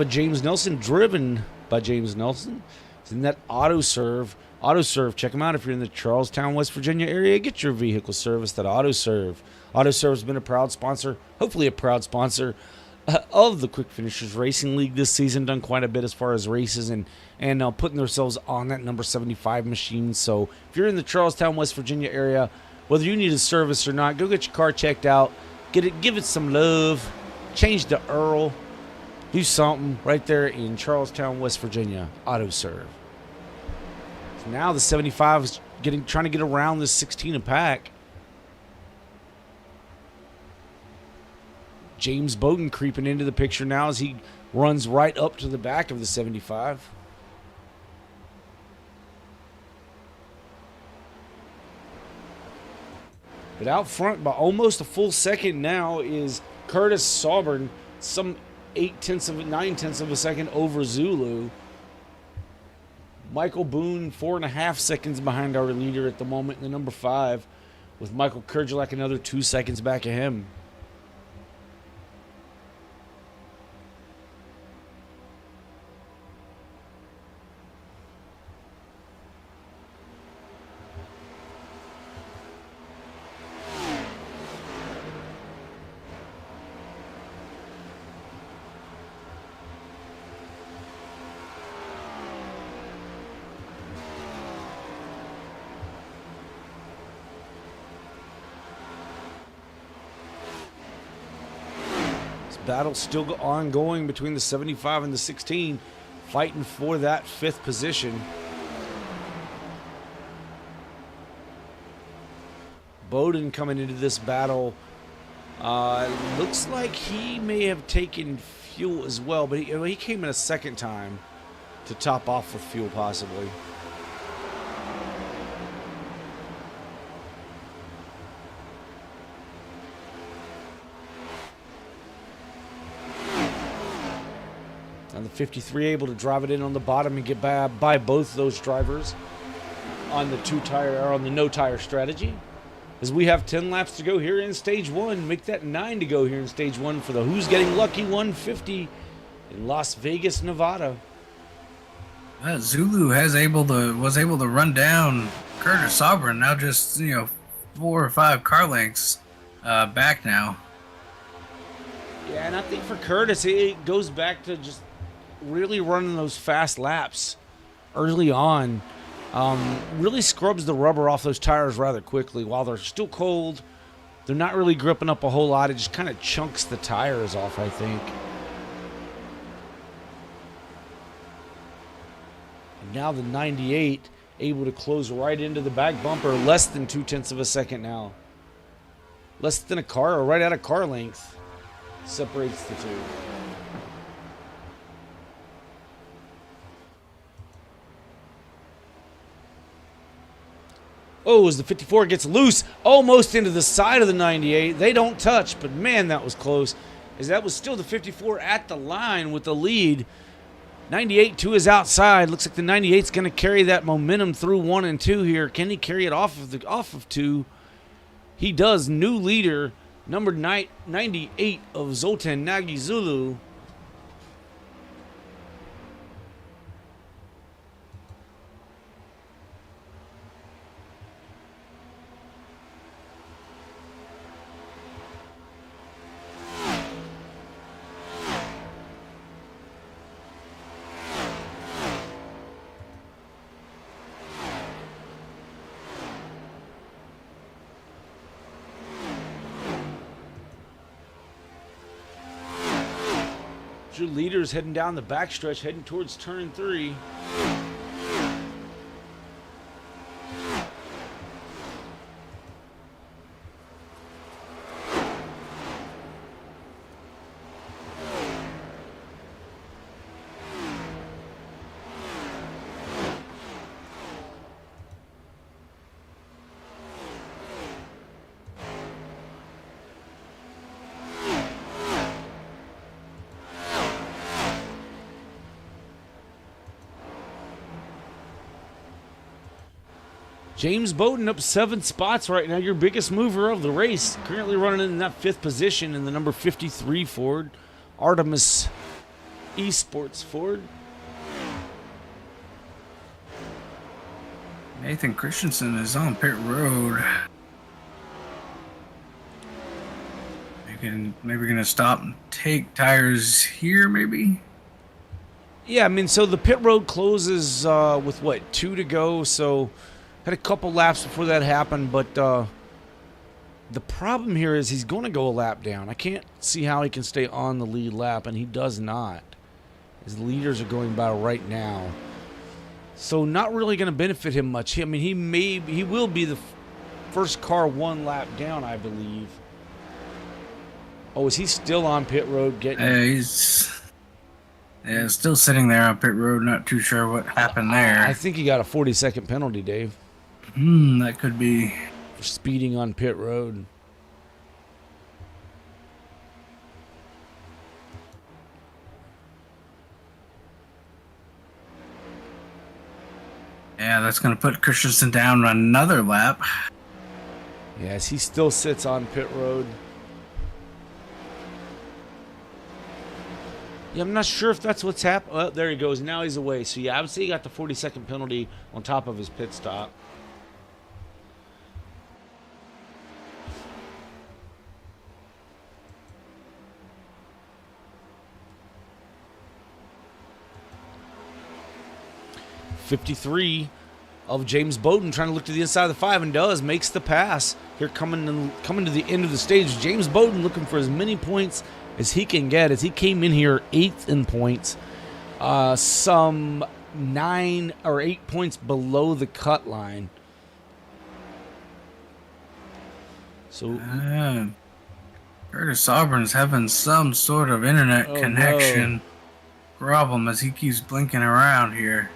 of James Nelson, driven by James Nelson. It's in that auto serve. Auto serve, check them out if you're in the Charlestown, West Virginia area. Get your vehicle serviced at Auto Serve. Auto Serve has been a proud sponsor, hopefully a proud sponsor of the Quick Finishers Racing League this season. Done quite a bit as far as races and putting themselves on that number 75 machine. So if you're in the Charlestown, West Virginia area, whether you need a service or not, go get your car checked out. Give it some love. Change the Earl. Do something right there in Charlestown, West Virginia. Auto Serve. So now the 75 is trying to get around this 16 pack. James Bowden creeping into the picture now as he runs right up to the back of the 75. But out front by almost a full second now is Curtis Sauber, some 9/10 of a second over Zulu. Michael Boone 4.5 seconds behind our leader at the moment in the number 5, with Michael Kerjelek another 2 seconds back of him. Battle still ongoing between the 75 and the 16, fighting for that 5th position. Bowden coming into this battle. Looks like he may have taken fuel as well, but he came in a second time to top off with fuel possibly. And the 53 able to drive it in on the bottom and get by both those drivers on the no tire strategy. As we have 10 laps to go here in stage 1, make that 9 to go here in stage 1 for the Who's Getting Lucky 150 in Las Vegas, Nevada. Zulu was able to run down Curtis Auburn. Now just 4 or 5 car lengths back now. Yeah, and I think for Curtis, it goes back to just really running those fast laps early on. Really scrubs the rubber off those tires rather quickly. While they're still cold, they're not really gripping up a whole lot. It just kind of chunks the tires off, I think. And now the 98 able to close right into the back bumper, less than 0.2 of a second now. Less than a car, or right at a car length, separates the two. Oh, as the 54 gets loose, almost into the side of the 98. They don't touch, but man, that was close. As that was still the 54 at the line with the lead. 98 to his outside. Looks like the 98's going to carry that momentum through 1 and 2 here. Can he carry it off of 2? He does. New leader, number 98 of Zoltan Nagy Zulu. Leaders heading down the backstretch, heading towards turn 3. James Bowden up 7 spots right now, your biggest mover of the race. Currently running in that 5th position in the number 53 Ford, Artemis Esports Ford. Nathan Christensen is on pit road. Maybe gonna stop and take tires here, maybe? Yeah, I mean, so the pit road closes with, 2 to go, so... Had a couple laps before that happened, but the problem here is he's going to go a lap down. I can't see how he can stay on the lead lap, and he does not. His leaders are going by right now. So not really going to benefit him much. I mean, he will be the first car 1 lap down, I believe. Oh, is he still on pit road getting... he's still sitting there on pit road, not too sure what happened there. I think he got a 40-second penalty, Dave. That could be. For speeding on pit road. Yeah, that's going to put Christensen down another lap. Yes, he still sits on pit road. Yeah, I'm not sure if that's what's happened. Oh, there he goes. Now he's away. So, yeah, obviously he got the 40-second penalty on top of his pit stop. .53 of James Bowden trying to look to the inside of the 5 and does. Makes the pass. Here coming to the end of the stage. James Bowden looking for as many points as he can get, as he came in here 8th in points, some 9 or 8 points below the cut line. So Curtis Auburn's having some sort of internet connection problem as he keeps blinking around here.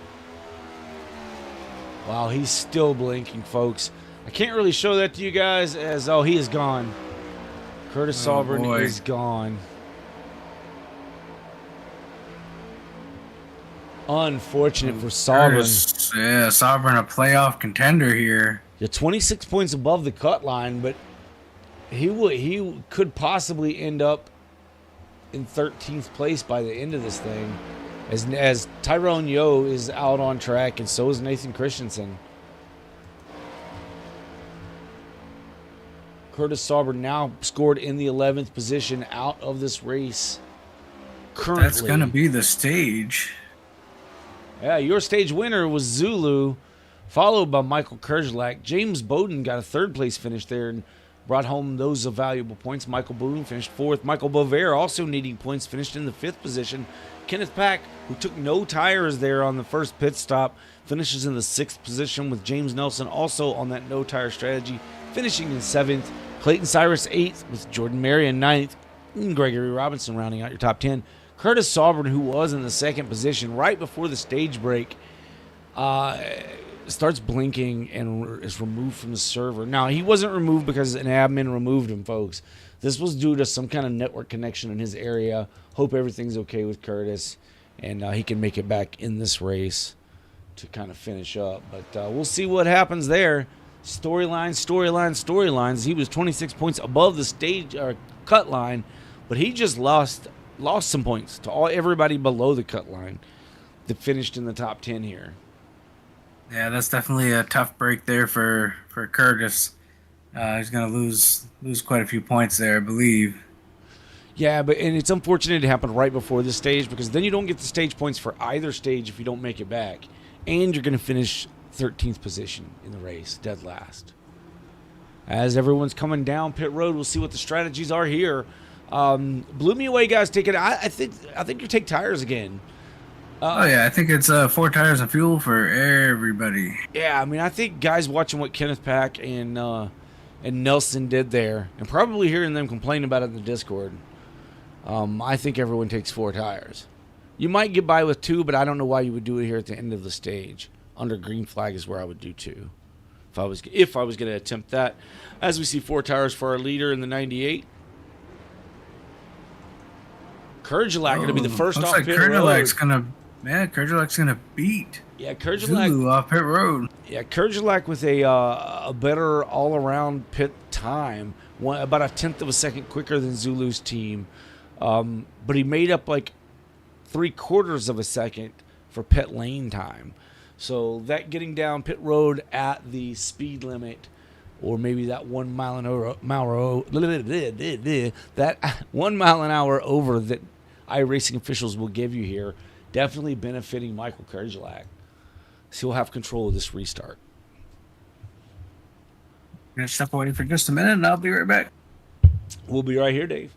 Wow, he's still blinking, folks. I can't really show that to you guys as, he is gone. Curtis Auburn is gone. Unfortunate for Sovereign. Yeah, Sovereign, a playoff contender here. You're 26 points above the cut line, but he could possibly end up in 13th place by the end of this thing, as Tyrone Yo is out on track, and so is Nathan Christensen. Curtis Sauber now scored in the 11th position out of this race. Currently, that's going to be the stage. Yeah, your stage winner was Zulu, followed by Michael Kerjelak. James Bowden got a third place finish there and brought home those valuable points. Michael Boone finished fourth. Michael Bovair, also needing points, finished in the 5th position. Kenneth Pack, who took no tires there on the first pit stop, finishes in the 6th position, with James Nelson also on that no tire strategy, finishing in 7th. Clayton Cyrus 8th, with Jordan Marion 9th, and Gregory Robinson rounding out your top 10. Curtis Sauber, who was in the 2nd position right before the stage break, starts blinking and is removed from the server. Now, he wasn't removed because an admin removed him, folks. This was due to some kind of network connection in his area. Hope everything's okay with Curtis, and he can make it back in this race to kind of finish up. But we'll see what happens there. Storylines. He was 26 points above the stage or cut line, but he just lost some points to everybody below the cut line that finished in the top 10 here. Yeah, that's definitely a tough break there for Curtis. He's going to lose quite a few points there, I believe. Yeah, and it's unfortunate it happened right before this stage, because then you don't get the stage points for either stage if you don't make it back, and you're going to finish 13th position in the race, dead last. As everyone's coming down pit road, we'll see what the strategies are here. Blew me away, guys. Take it. I think you take tires again. I think it's 4 tires and fuel for everybody. Yeah, I mean, I think guys watching what Kenneth Pack and Nelson did there, and probably hearing them complain about it in the Discord, I think everyone takes 4 tires. You might get by with 2, but I don't know why you would do it here at the end of the stage. Under green flag is where I would do 2, if I was going to attempt that. As we see 4 tires for our leader in the 98. Kerjelak going to be the first off pit road. Kerjelak's gonna beat Zulu off pit road. Yeah, Kerjelak with a better all-around pit time, about a 1/10 of a second quicker than Zulu's team, but he made up like 3/4 of a second for pit lane time. So that getting down pit road at the speed limit, or maybe that 1 mile an hour that 1 mile an hour over that iRacing officials will give you here, definitely benefiting Michael Kerjelak. So he'll have control of this restart. I'm going to step away for just a minute, and I'll be right back. We'll be right here, Dave.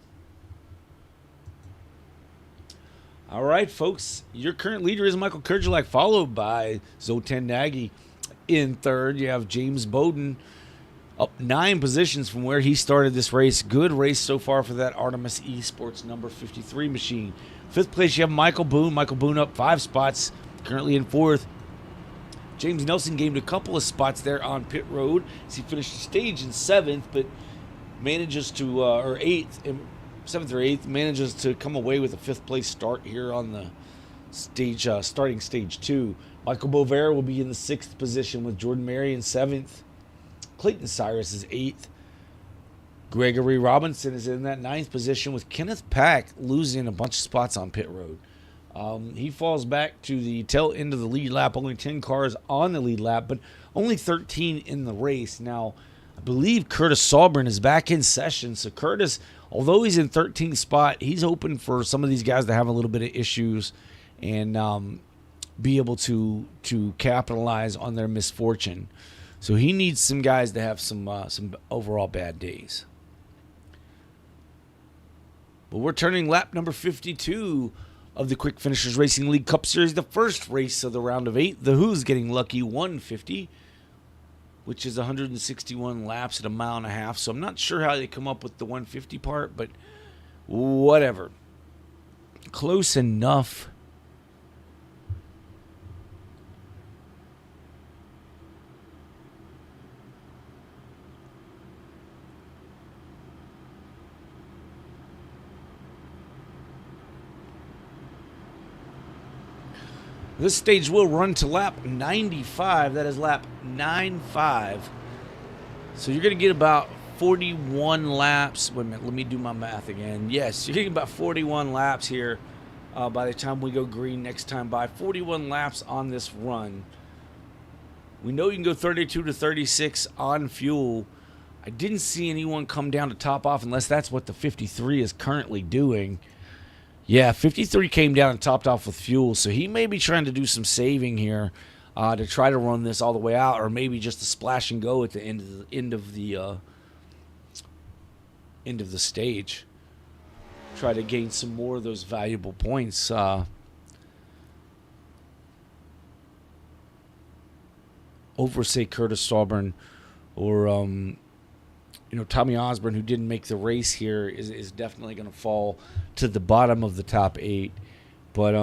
All right, folks. Your current leader is Michael Kerjelak, followed by Zoltan Nagy in third. You have James Bowden up 9 positions from where he started this race. Good race so far for that Artemis Esports number 53 machine. 5th place, you have Michael Boone. Michael Boone up 5 spots, currently in 4th. James Nelson gained a couple of spots there on pit road as he finished the stage in 7th, but manages to, or 8th, 7th or 8th, manages to come away with a 5th place start here on the stage, starting stage 2. Michael Bovair will be in the 6th position with Jordan Marion 7th. Clayton Cyrus is 8th. Gregory Robinson is in that 9th position, with Kenneth Pack losing a bunch of spots on pit road. He falls back to the tail end of the lead lap. Only 10 cars on the lead lap, but only 13 in the race. Now, I believe Curtis Saubrin is back in session. So Curtis, although he's in 13th spot, he's hoping for some of these guys to have a little bit of issues and be able to capitalize on their misfortune. So he needs some guys to have some overall bad days. But we're turning lap number 52 of the Quick Finishers Racing League Cup Series, the first race of the round of 8. The Who's getting lucky 150, which is 161 laps at a mile and a half. So I'm not sure how they come up with the 150 part, but whatever. Close enough. This stage will run to lap 95. That is lap 95. So you're going to get about 41 laps. Wait a minute, let me do my math again. Yes, you're getting about 41 laps here by the time we go green next time by. 41 laps on this run. We know you can go 32 to 36 on fuel. I didn't see anyone come down to top off unless that's what the 53 is currently doing. Yeah, 53 came down and topped off with fuel, so he may be trying to do some saving here to try to run this all the way out, or maybe just a splash and go at the end of the stage. Try to gain some more of those valuable points. Over, say, Curtis Stauburn or Tommy Osborne, who didn't make the race here, is definitely going to fall to the bottom of the top 8. But,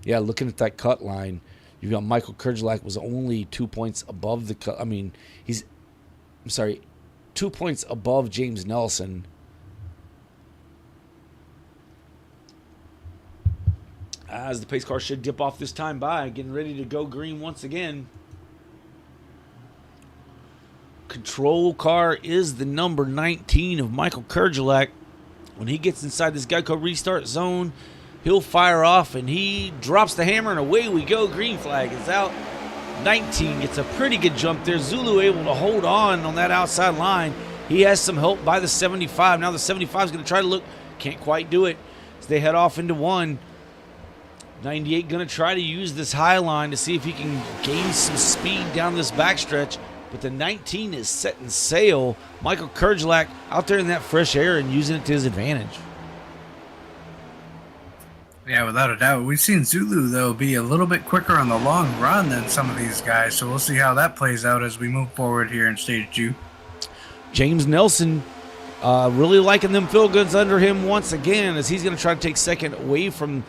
looking at that cut line, you've got Michael Kerjelak was only 2 points above the cut. 2 points above James Nelson. As the pace car should dip off this time by, getting ready to go green once again. Control car is the number 19 of Michael Kerjelak. When he gets inside this Geico restart zone, he'll fire off and he drops the hammer and away we go. Green flag is out. 19 gets a pretty good jump there. Zulu able to hold on that outside line. He has some help by the 75. Now the 75 is going to try to look. Can't quite do it as they head off into 1. 98 going to try to use this high line to see if he can gain some speed down this backstretch. But the 19 is setting sail. Michael Kerjelak out there in that fresh air and using it to his advantage. Yeah, without a doubt. We've seen Zulu, though, be a little bit quicker on the long run than some of these guys. So we'll see how that plays out as we move forward here in Stage 2. James Nelson really liking them fill goods under him once again as he's going to try to take second away from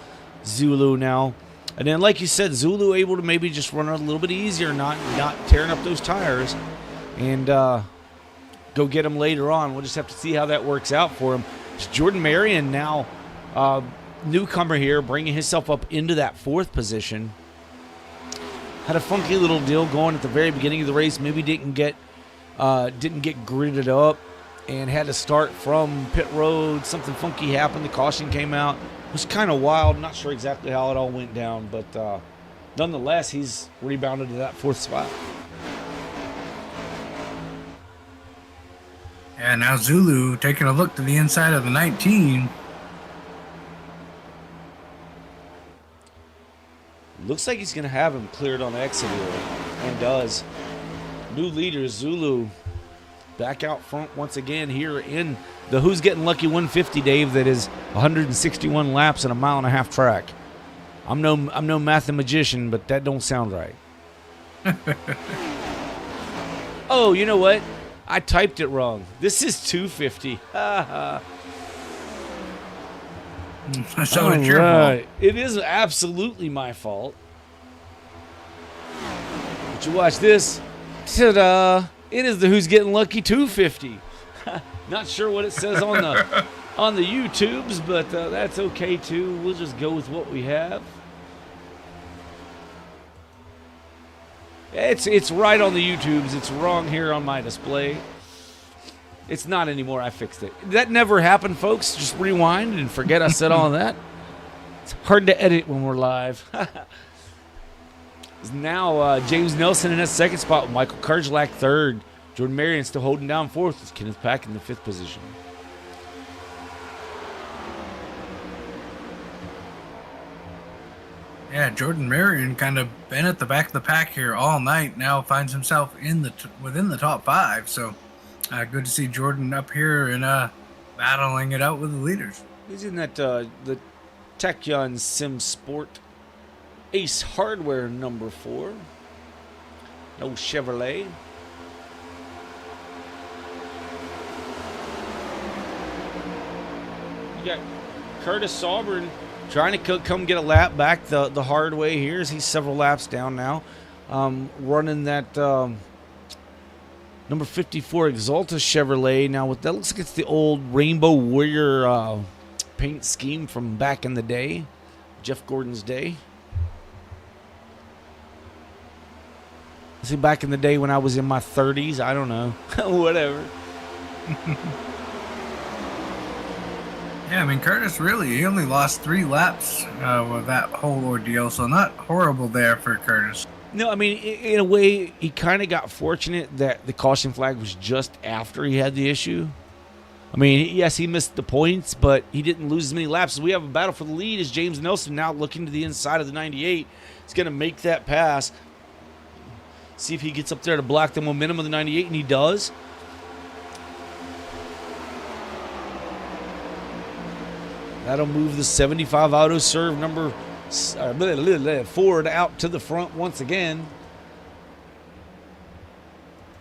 Zulu now. And then, like you said, Zulu able to maybe just run a little bit easier, not tearing up those tires, and go get him later on. We'll just have to see how that works out for him. It's Jordan Marion now, newcomer here, bringing himself up into that 4th position. Had a funky little deal going at the very beginning of the race. Maybe didn't get gridded up and had to start from pit road. Something funky happened. The caution came out. It was kind of wild. Not sure exactly how it all went down, but nonetheless, he's rebounded to that 4th spot. And now Zulu taking a look to the inside of the 19. Looks like he's going to have him cleared on exit here, and does. New leader, Zulu, back out front once again here in the Who's Getting Lucky 150, Dave, that is 161 laps and a 1.5 mile track. I'm no mathematician, but that don't sound right. Oh, you know what? I typed it wrong. This is 250. So it's your fault. It is absolutely my fault. But you watch this. Ta-da! It is the Who's Getting Lucky 250. Not sure what it says on the YouTubes, but that's okay too. We'll just go with what we have. It's right on the YouTubes. It's wrong here on my display. It's not anymore. I fixed it. That never happened, folks. Just rewind and forget I said all that. It's hard to edit when we're live. Now James Nelson in that 2nd spot. Michael Kerjelak 3rd. Jordan Marion still holding down 4th with Kenneth Pack in the 5th position. Yeah, Jordan Marion kind of been at the back of the pack here all night. Now finds himself within the top 5. So good to see Jordan up here and battling it out with the leaders. He's in that the Techyon Sim Sport Ace Hardware number 4. No Chevrolet. You got Curtis Auburn trying to come get a lap back the hard way here as he's several laps down now. Running that number 54 Exalta Chevrolet. Now, that looks like it's the old Rainbow Warrior paint scheme from back in the day, Jeff Gordon's day. See, back in the day when I was in my 30s, I don't know. Whatever. Yeah, I mean, Curtis he only lost 3 laps with that whole ordeal, so not horrible there for Curtis. No, I mean, in a way, he kind of got fortunate that the caution flag was just after he had the issue. I mean, yes, he missed the points, but he didn't lose as many laps. So we have a battle for the lead as James Nelson now looking to the inside of the 98. He's going to make that pass. See if he gets up there to block the momentum of the 98, and he does. That'll move the 75 auto serve number Ford out to the front once again.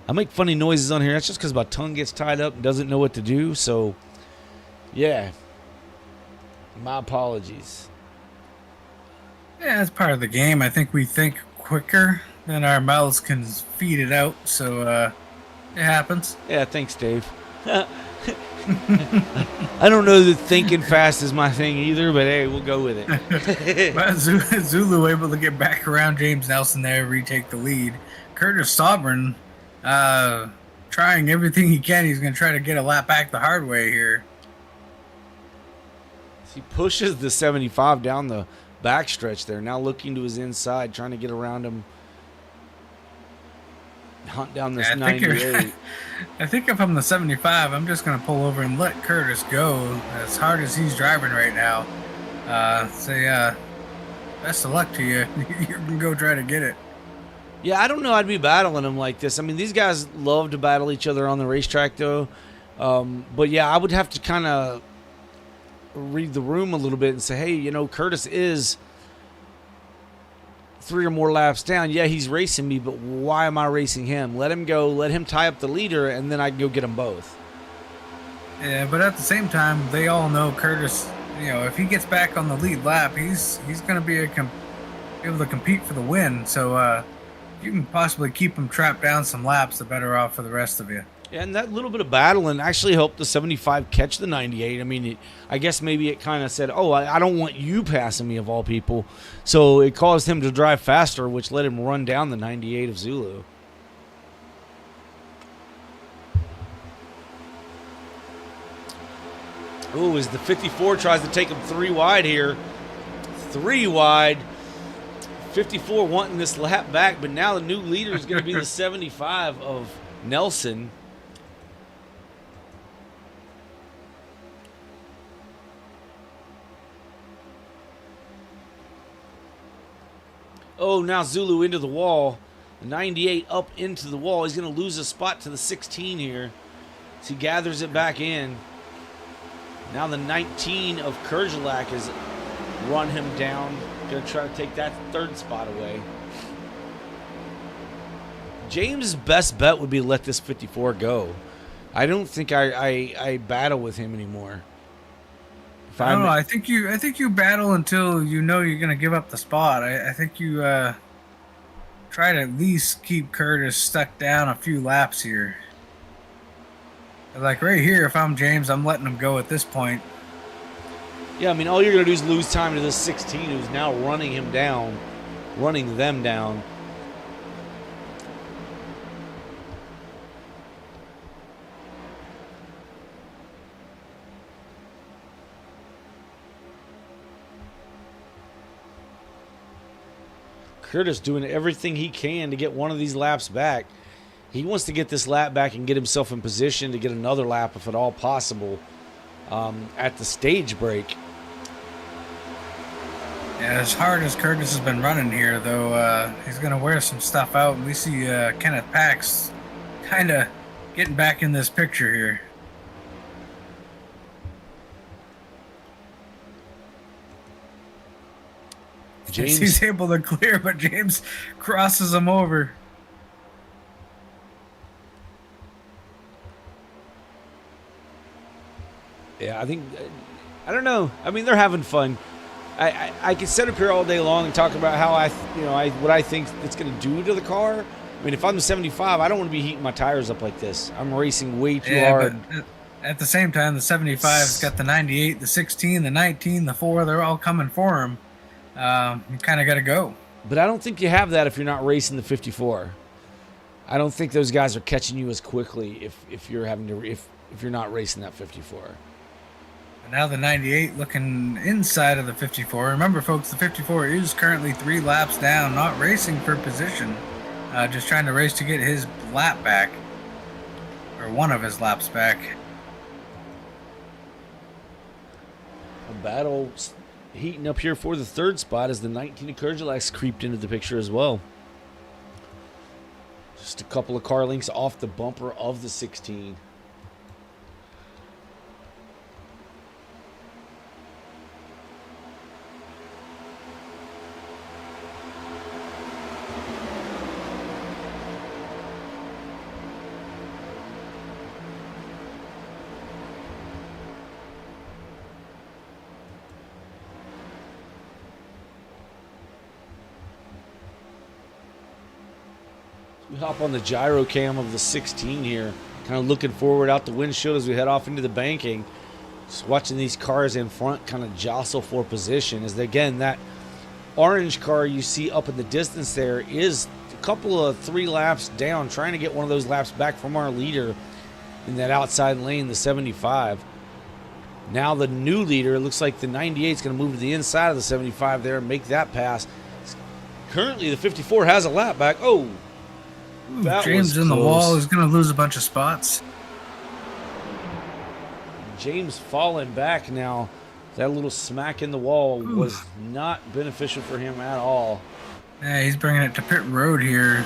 I make funny noises on here. That's just because my tongue gets tied up and doesn't know what to do. So, yeah. My apologies. Yeah, that's part of the game. I think we think quicker than our mouths can feed it out. So, it happens. Yeah, thanks, Dave. I don't know that thinking fast is my thing either, but hey, we'll go with it. But Zulu able to get back around James Nelson there, retake the lead. Curtis Sovereign trying everything he can. He's going to try to get a lap back the hard way here. He pushes the 75 down the backstretch there, now looking to his inside, trying to get around him. Hunt down this 98. I think if I'm the 75, I'm just going to pull over and let Curtis go as hard as he's driving right now. Best of luck to you. You can go try to get it. Yeah, I don't know I'd be battling him like this. I mean, these guys love to battle each other on the racetrack, though. But, yeah, I would have to kind of read the room a little bit and say, hey, you know, Curtis is 3 or more laps down. Yeah, he's racing me, but why am I racing him? Let him go. Let him tie up the leader, and then I can go get them both. Yeah, but at the same time, they all know Curtis, you know, if he gets back on the lead lap, he's going to be able to compete for the win. So if you can possibly keep him trapped down some laps, the better off for the rest of you. Yeah, and that little bit of battling actually helped the 75 catch the 98. I mean, I guess maybe it kind of said, oh, I don't want you passing me, of all people. So it caused him to drive faster, which let him run down the 98 of Zulu. Oh, as the 54 tries to take him 3 wide here. 3 wide. 54 wanting this lap back, but now the new leader is going to be the 75 of Nelson. Oh, now Zulu into the wall. The 98 up into the wall. He's going to lose a spot to the 16 here as he gathers it back in. Now the 19 of Kerjalak has run him down. Going to try to take that 3rd spot away. James' best bet would be to let this 54 go. I don't think I battle with him anymore. I don't know. I think you battle until you know you're going to give up the spot. I think you try to at least keep Curtis stuck down a few laps here. Like right here, if I'm James, I'm letting him go at this point. Yeah, I mean, all you're going to do is lose time to this 16 who's now running them down. Curtis doing everything he can to get one of these laps back. He wants to get this lap back and get himself in position to get another lap, if at all possible, at the stage break. Yeah, as hard as Curtis has been running here, though, he's going to wear some stuff out. We see Kenneth Pax kind of getting back in this picture here. James, he's able to clear, but James crosses him over. Yeah, I don't know. I mean, they're having fun. I could sit up here all day long and talk about how what I think it's going to do to the car. I mean, if I'm the 75, I don't want to be heating my tires up like this. I'm racing way too hard. But at the same time, the 75's got the 98, the 16, the 19, the 4. They're all coming for him. You kind of got to go. But I don't think you have that if you're not racing the 54. I don't think those guys are catching you as quickly if you're having to if you're not racing that 54. And now the 98 looking inside of the 54. Remember, folks, the 54 is currently 3 laps down, not racing for position, just trying to race to get his lap back, or one of his laps back. A battle heating up here for the 3rd spot as the 19 of Kerjalax creeped into the picture as well. Just a couple of car lengths off the bumper of the 16. We hop on the gyro cam of the 16 here, kind of looking forward out the windshield as we head off into the banking. Just watching these cars in front kind of jostle for position. As again, that orange car you see up in the distance there is a couple of 3 laps down, trying to get one of those laps back from our leader in that outside lane, the 75. Now the new leader, it looks like the 98 is going to move to the inside of the 75 there and make that pass. Currently, the 54 has a lap back. Oh! That James in the wall is going to lose a bunch of spots. James falling back now. That little smack in the wall was not beneficial for him at all. Yeah, he's bringing it to pit road here.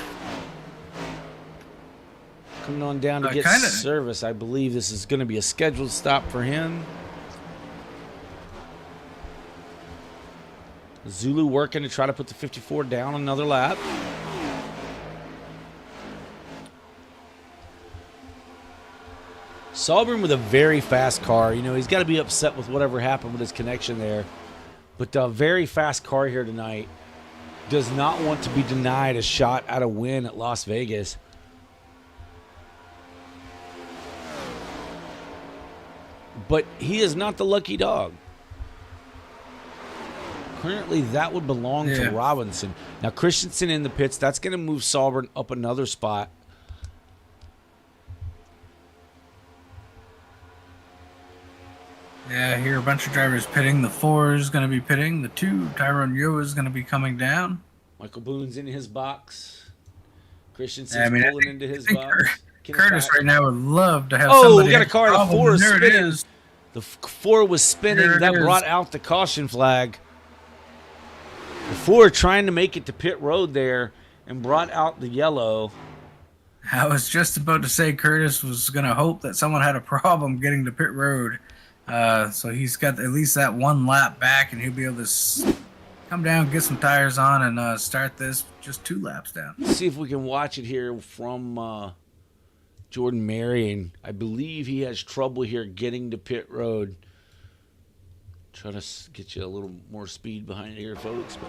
Coming on down to get service. I believe this is going to be a scheduled stop for him. Zulu working to try to put the 54 down another lap. Sahlgren with a very fast car. You know, he's got to be upset with whatever happened with his connection there. But a very fast car here tonight. Does not want to be denied a shot at a win at Las Vegas. But he is not the lucky dog. Currently, that would belong to Robinson. Now, Christensen in the pits. That's going to move Sahlgren up another spot. Yeah, here a bunch of drivers pitting. The 4 is going to be pitting. The 2, Tyrone Yo, is going to be coming down. Michael Boone's in his box. Christensen's pulling into his box. Curtis right now would love to have somebody. Oh, we got a car. The 4 is spinning. It is. The 4 was spinning. That brought out the caution flag. The 4 trying to make it to pit road there and brought out the yellow. I was just about to say Curtis was going to hope that someone had a problem getting to pit road. So he's got at least that 1 lap back, and he'll be able to come down, get some tires on, and start this just 2 laps down. Let's see if we can watch it here from Jordan Marion. I believe he has trouble here getting to pit road. Try to get you a little more speed behind it here, folks. But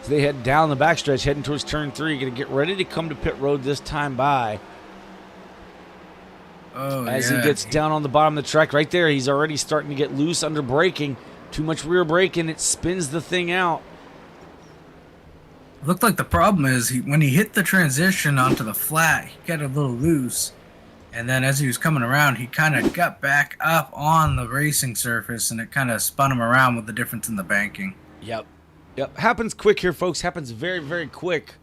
so they head down the backstretch, heading towards turn 3. Going to get ready to come to pit road this time by. As he gets down on the bottom of the track right there, he's already starting to get loose under braking. Too much rear braking, it spins the thing out. Looked like the problem is when he hit the transition onto the flat, he got a little loose. And then as he was coming around, he kind of got back up on the racing surface, and it kind of spun him around with the difference in the banking. Yep. Happens quick here, folks. Happens very, very quick.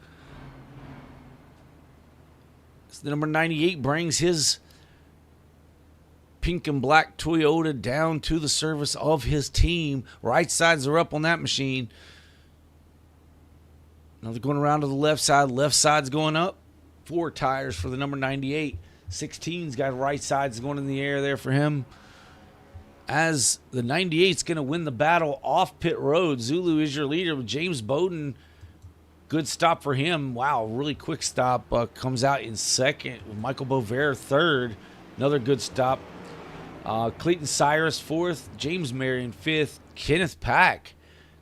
So the number 98 brings his pink and black Toyota down to the service of his team. Right sides are up on that machine. Now they're going around to the left side. Left side's going up. 4 tires for the number 98. 16's got right sides going in the air there for him. As the 98's going to win the battle off pit road. Zulu is your leader with James Bowden. Good stop for him. Wow, really quick stop. Comes out in second. Michael Bover third. Another good stop. Clayton Cyrus 4th, James Marion 5th, Kenneth Pack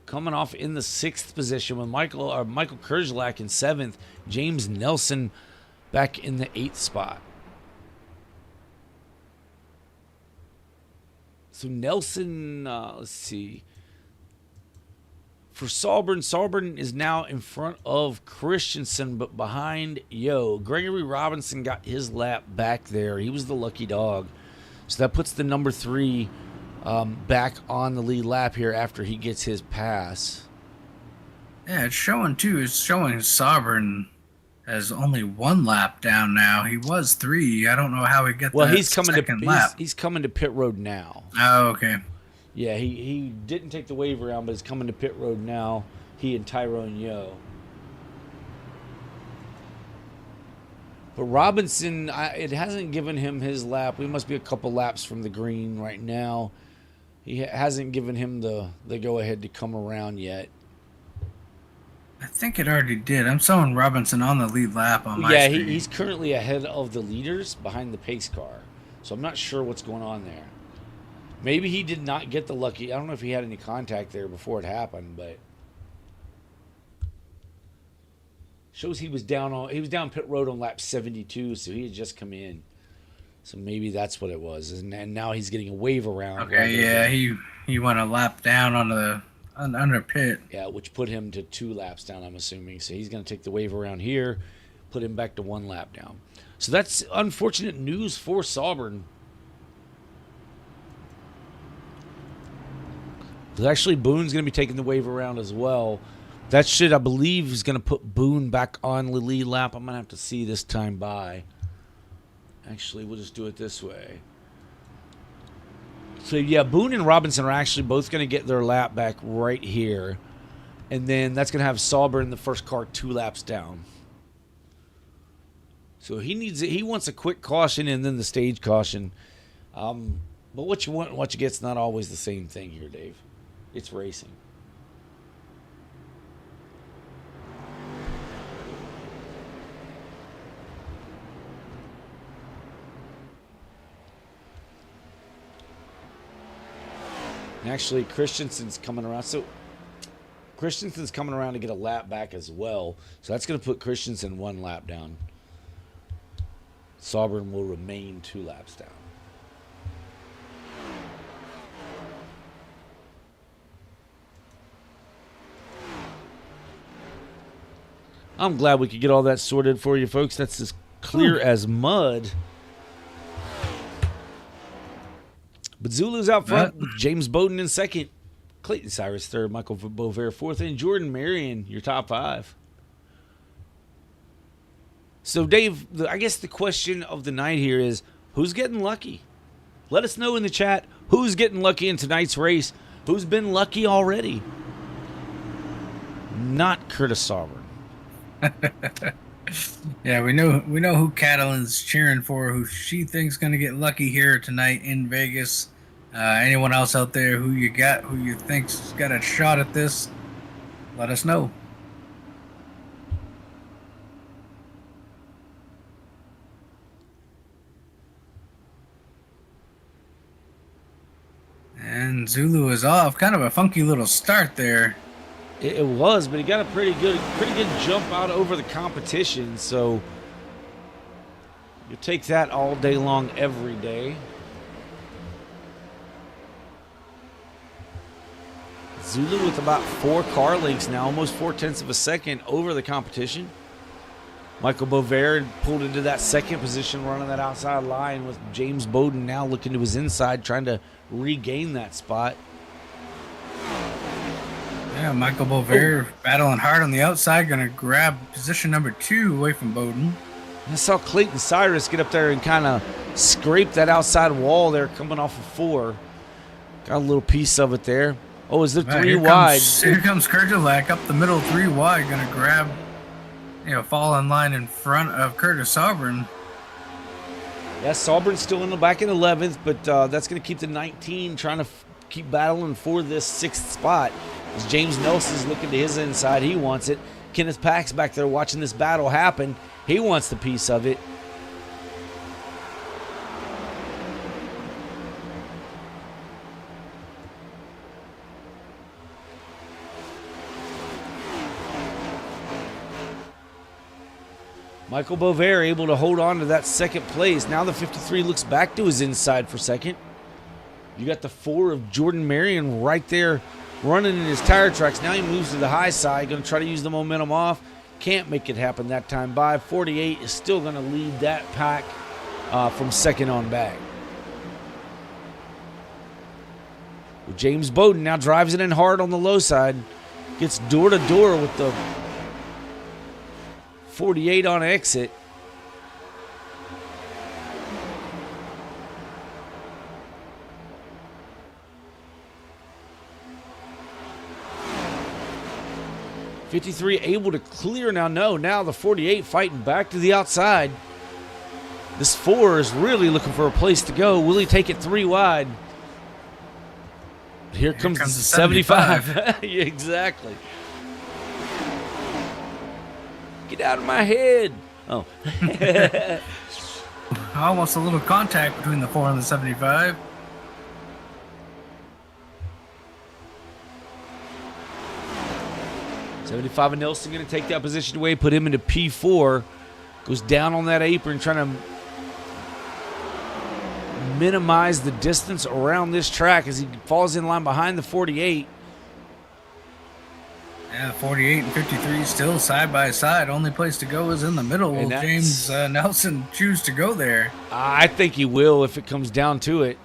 coming off in the 6th position with Michael Kerjalack in 7th, James Nelson back in the 8th spot. So Nelson, let's see, for Sauber. Sauber is now in front of Christensen, but behind Yo. Gregory Robinson got his lap back there. He was the lucky dog. So that puts the number 3 back on the lead lap here after he gets his pass. Yeah, it's showing too. It's showing Sauber has only 1 lap down now. He was 3. I don't know how he got that second lap. He's coming to pit road now. Oh, okay. Yeah, he didn't take the wave around, but he's coming to pit road now. He and Tyrone Yo. But Robinson, it hasn't given him his lap. We must be a couple laps from the green right now. He hasn't given him the go-ahead to come around yet. I think it already did. I'm showing Robinson on the lead lap on my screen. Yeah, he's currently ahead of the leaders behind the pace car. So I'm not sure what's going on there. Maybe he did not get the lucky. I don't know if he had any contact there before it happened, but shows he was down pit road on lap 72, so he had just come in. So maybe that's what it was. And now he's getting a wave around. Okay, yeah, he went a lap down under pit. Yeah, which put him to 2 laps down, I'm assuming. So he's going to take the wave around here, put him back to 1 lap down. So that's unfortunate news for Sauber. Actually, Boone's going to be taking the wave around as well. That should, I believe, is going to put Boone back on the lead lap. I'm going to have to see this time by. Actually, we'll just do it this way. So, yeah, Boone and Robinson are actually both going to get their lap back right here. And then that's going to have Sauber in the first car 2 laps down. So he wants a quick caution and then the stage caution. But what you want and what you get's not always the same thing here, Dave. It's racing. And actually, Christensen's coming around. So Christensen's coming around to get a lap back as well. So that's going to put Christensen 1 lap down. Sauber will remain 2 laps down. I'm glad we could get all that sorted for you, folks. That's as clear as mud. But Zulu's out front with James Bowden in second. Clayton Cyrus third. Michael Bovair fourth. And Jordan Marion, your top 5. So, Dave, I guess the question of the night here is, who's getting lucky? Let us know in the chat who's getting lucky in tonight's race. Who's been lucky already? Not Curtis Sauber. Yeah, we know who Catalin's cheering for, who she thinks going to get lucky here tonight in Vegas. Anyone else out there who you think's got a shot at this, let us know. And Zulu is off. Kind of a funky little start there. It was, but he got a pretty good jump out over the competition. So you take that all day long, every day. Zulu with about 4 car lengths now, almost 0.4 of a second over the competition. Michael Bovair pulled into that second position, running that outside line with James Bowden now looking to his inside, trying to regain that spot. Yeah, Michael Bovair battling hard on the outside, going to grab position number 2 away from Bowden. I saw Clayton Cyrus get up there and kind of scrape that outside wall there coming off of 4. Got a little piece of it there. Oh, is there 3 wide? Here comes Kurtulak up the middle, 3 wide, going to grab, fall in line in front of Curtis Sauber. Yeah, Saubern's still in the back in 11th, but that's going to keep the 19 trying to keep battling for this 6th spot. As James Nelson's looking to his inside, he wants it. Kenneth Pack's back there watching this battle happen. He wants the piece of it. Michael Bovair able to hold on to that second place. Now the 53 looks back to his inside for second. You got the 4 of Jordan Marion right there running in his tire tracks. Now he moves to the high side, going to try to use the momentum off. Can't make it happen that time by. 48 is still going to lead that pack from second on back. James Bowden now drives it in hard on the low side. Gets door to door with the 48 on exit. '53 able to clear now. No, now the 48 fighting back to the outside. This 4 is really looking for a place to go. Will he take it 3 wide? Here comes the 75. Yeah, exactly. Get out of my head. Oh. Almost a little contact between the 4 and the 75. '75 and Nelson going to take that position away, put him into P4. Goes down on that apron, trying to minimize the distance around this track as he falls in line behind the 48. Yeah, 48 and 53 still side by side. Only place to go is in the middle. Will James Nelson choose to go there? I think he will if it comes down to it.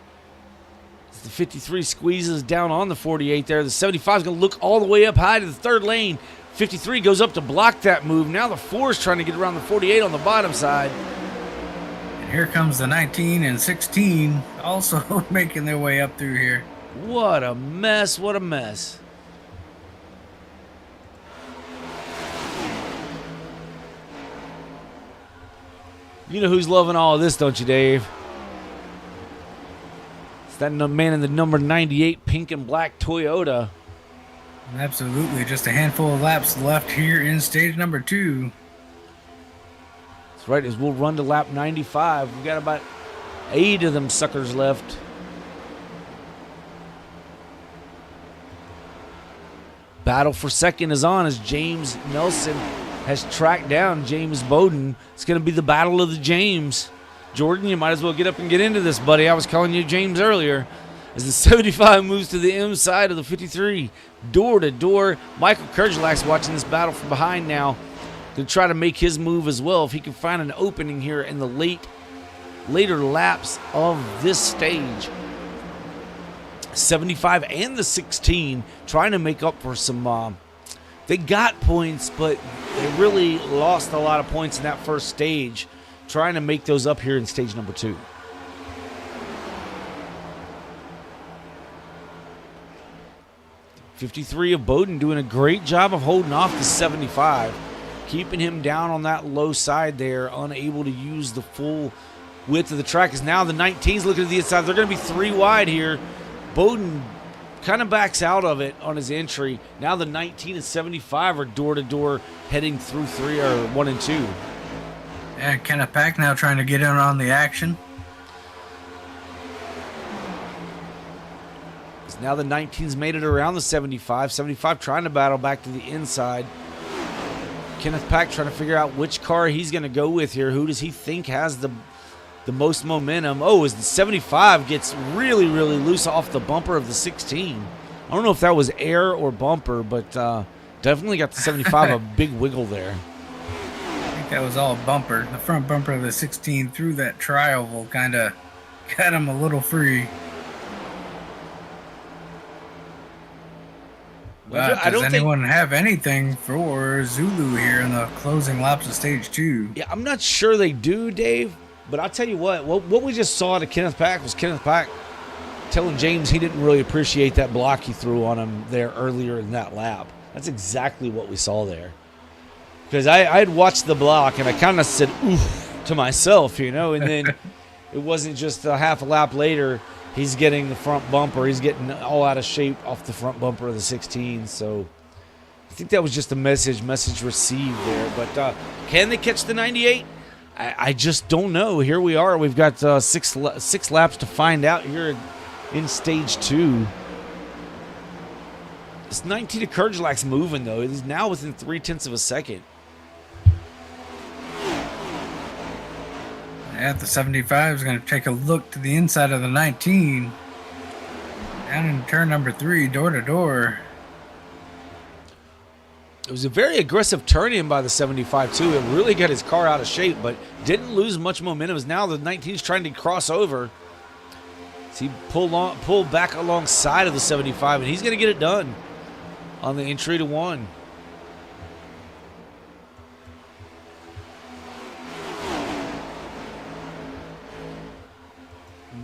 As the 53 squeezes down on the 48 there. The 75 is going to look all the way up high to the third lane. 53 goes up to block that move. Now the 4 is trying to get around the 48 on the bottom side. And here comes the 19 and 16 also making their way up through here. What a mess. What a mess. You know who's loving all of this, don't you, Dave? It's that man in the number 98 pink and black Toyota. Absolutely. Just a handful of laps left here in stage number 2. That's right, as we'll run to lap 95. We've got about 8 of them suckers left. Battle for second is on as James Nelson has tracked down James Bowden. It's going to be the battle of the James. Jordan, you might as well get up and get into this, buddy. I was calling you James earlier. As the 75 moves to the inside of the 53, door to door. Michael Kerjelak's watching this battle from behind now. Going to try to make his move as well if he can find an opening here in the later laps of this stage. 75 and the 16 trying to make up for some they got points, but they really lost a lot of points in that first stage, trying to make those up here in stage number 2. '53 of Bowden doing a great job of holding off the 75, keeping him down on that low side there, unable to use the full width of the track. As now the 19's looking to the inside. They're going to be 3 wide here. Bowden kind of backs out of it on his entry. Now the 19 and 75 are door-to-door heading through 1 and 2. Yeah, Kenneth Pack now trying to get in on the action. So now the 19's made it around the 75. 75 trying to battle back to the inside. Kenneth Pack trying to figure out which car he's going to go with here. Who does he think has the most momentum? Oh, as the 75 gets really, really loose off the bumper of the 16. I don't know if that was air or bumper, but definitely got the 75 a big wiggle there. I think that was all bumper. The front bumper of the 16 through that tri-oval kind of got him a little free. But does anyone have anything for Zulu here in the closing laps of stage 2? Yeah, I'm not sure they do, Dave. But I'll tell you what we just saw to Kenneth Pack was Kenneth Pack telling James he didn't really appreciate that block he threw on him there earlier in that lap. That's exactly what we saw there. Because I had watched the block and I kind of said, oof, to myself, and then it wasn't just a half a lap later, he's getting the front bumper. He's getting all out of shape off the front bumper of the 16. So I think that was just a message received there. But can they catch the 98? I just don't know. Here we are. We've got six laps to find out here in stage 2. This 19 of Kerjelak's moving, though. He's now within 0.3 of a second. Yeah, the 75 is going to take a look to the inside of the 19. Down in turn number 3, door to door. It was a very aggressive turn in by the 75 too. It really got his car out of shape, but didn't lose much momentum. As now the 19's trying to cross over. So he pulled back alongside of the 75, and he's going to get it done on the entry to 1.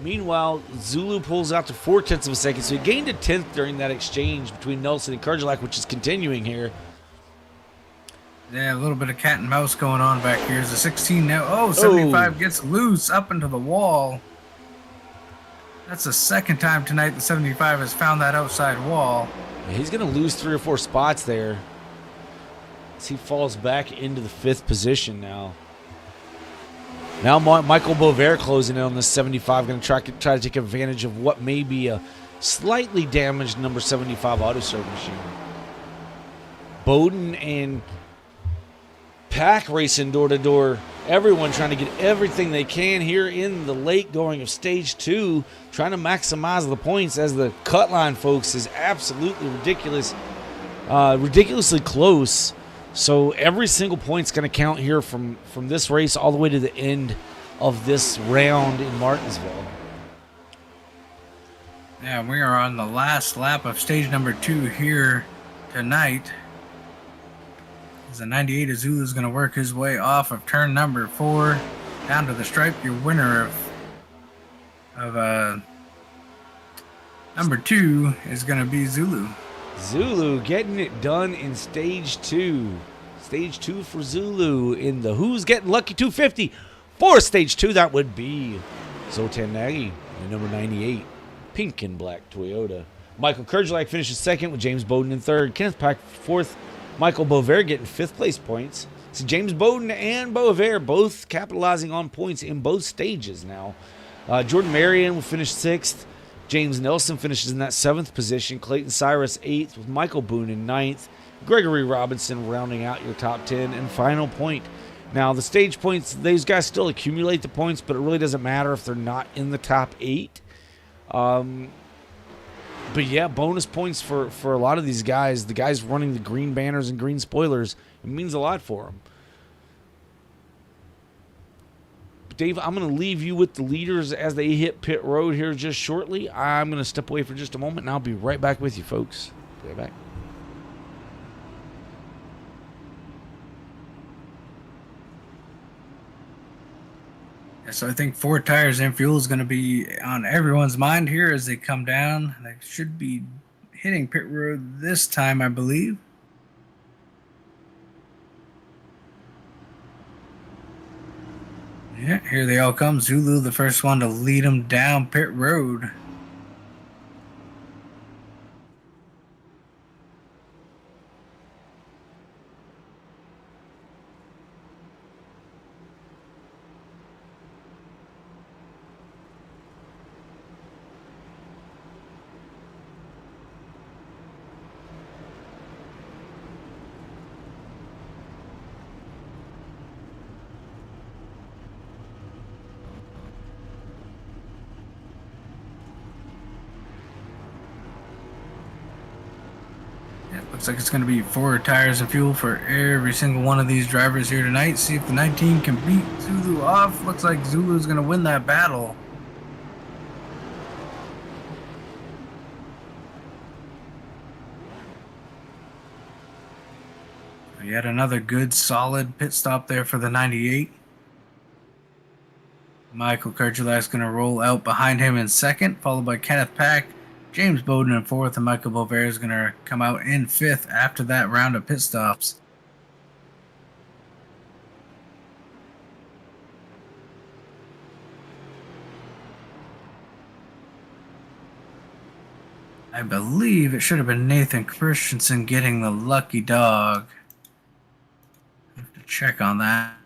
Meanwhile, Zulu pulls out to 0.4 of a second, so he gained a 10th during that exchange between Nelson and Kerjelak, which is continuing here. Yeah, a little bit of cat and mouse going on back here. Is a 16 now. Oh, 75 gets loose up into the wall. That's the second time tonight the 75 has found that outside wall. Yeah, he's going to lose 3 or 4 spots there as he falls back into the 5th position now. Now Michael Bovair closing in on this 75, going to try to take advantage of what may be a slightly damaged number 75 autoserve machine. Bowden and Pack racing door to door. Everyone trying to get everything they can here in the late going of stage 2, trying to maximize the points as the cut line, folks, is absolutely ridiculous, ridiculously close. So every single point's going to count here from this race all the way to the end of this round in Martinsville. Yeah, we are on the last lap of stage number 2 here tonight. As the 98 of Zulu is going to work his way off of turn number 4 down to the stripe. Your winner of number 2 is going to be Zulu. Zulu getting it done in stage 2. Stage 2 for Zulu in the Who's Getting Lucky 250. For stage 2, that would be Zoltan Nagy, the number 98, pink and black Toyota. Michael Kerjelak finishes 2nd with James Bowden in 3rd. Kenneth Pack 4th. Michael Bovair getting 5th place points. So James Bowden and Bovair both capitalizing on points in both stages now. Jordan Marion will finish 6th. James Nelson finishes in that 7th position. Clayton Cyrus 8th with Michael Boone in 9th. Gregory Robinson rounding out your top 10 and final point. Now the stage points, these guys still accumulate the points, but it really doesn't matter if they're not in the top 8. But yeah, bonus points for a lot of these guys. The guys running the green banners and green spoilers, it means a lot for them. But Dave, I'm going to leave you with the leaders as they hit pit road here just shortly. I'm going to step away for just a moment, and I'll be right back with you, folks. Be right back. So I think 4 tires and fuel is going to be on everyone's mind here as they come down. They should be hitting pit road this time, I believe. Yeah, here they all come. Zulu, the first one to lead them down pit road. Looks like it's going to be 4 tires and fuel for every single one of these drivers here tonight. See if the 19 can beat Zulu off. Looks like Zulu's going to win that battle. Yet another good, solid pit stop there for the 98. Michael Kerjelak's going to roll out behind him in 2nd, followed by Kenneth Pack, James Bowden in 4th, and Michael Bovair is going to come out in 5th after that round of pit stops. I believe it should have been Nathan Christensen getting the lucky dog. I have to check on that.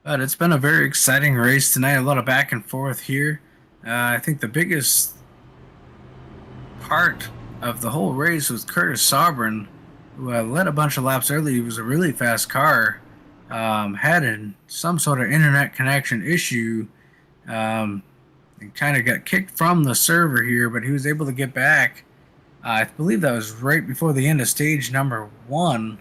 But it's been a very exciting race tonight. A lot of back and forth here. I think the biggest part of the whole race was Curtis Sobrin, who led a bunch of laps early. He was a really fast car. Had some sort of internet connection issue. And kind of got kicked from the server here, but he was able to get back. I believe that was right before the end of stage number 1.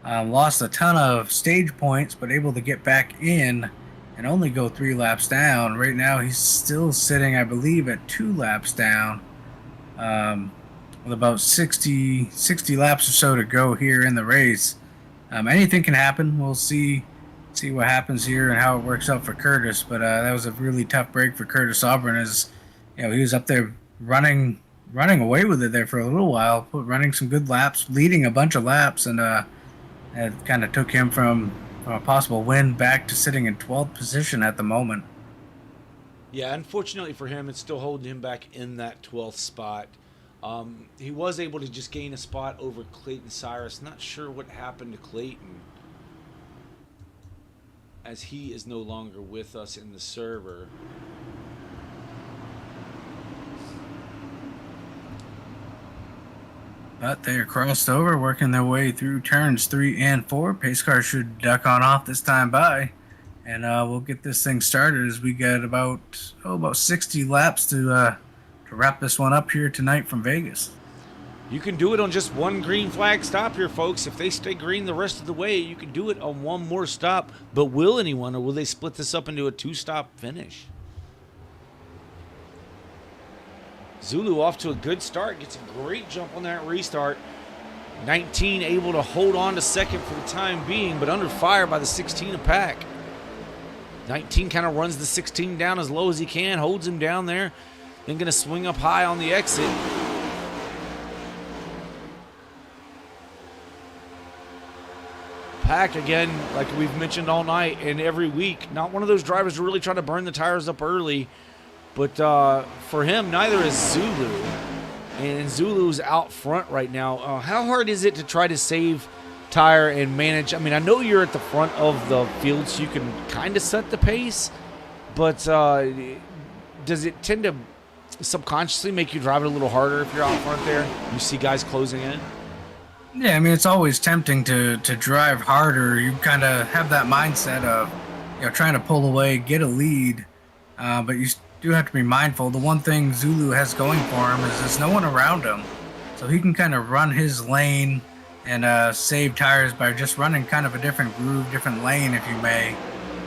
Lost a ton of stage points, but able to get back in and only go 3 laps down. Right now, he's still sitting, I believe, at 2 laps down, with about 60 laps or so to go here in the race. Anything can happen. We'll see what happens here and how it works out for Curtis. But that was a really tough break for Curtis Auburn, as he was up there running away with it there for a little while, running some good laps, leading a bunch of laps, and it kind of took him from a possible win back to sitting in 12th position at the moment. Yeah, unfortunately for him, it's still holding him back in that 12th spot. He was able to just gain a spot over Clayton Cyrus. Not sure what happened to Clayton, as he is no longer with us in the server. But they are crossed over, working their way through turns 3 and 4. Pace car should duck on off this time by. And we'll get this thing started as we get about 60 laps to wrap this one up here tonight from Vegas. You can do it on just one green flag stop here, folks. If they stay green the rest of the way, you can do it on one more stop. But will anyone, or will they split this up into a 2-stop finish? Zulu off to a good start. Gets a great jump on that restart. 19 able to hold on to second for the time being, but under fire by the 16 of Pack. 19 kind of runs the 16 down as low as he can, holds him down there, then going to swing up high on the exit. Pack, again, like we've mentioned all night and every week, not one of those drivers who really try to burn the tires up early. But for him, neither is Zulu. And Zulu's out front right now. How hard is it to try to save tire and manage? I mean, I know you're at the front of the field, so you can kind of set the pace. But does it tend to subconsciously make you drive it a little harder if you're out front there? You see guys closing in? Yeah, I mean, it's always tempting to drive harder. You kind of have that mindset of, trying to pull away, get a lead. But you do have to be mindful. The one thing Zulu has going for him is there's no one around him. So he can kind of run his lane and save tires by just running kind of a different groove, different lane, if you may,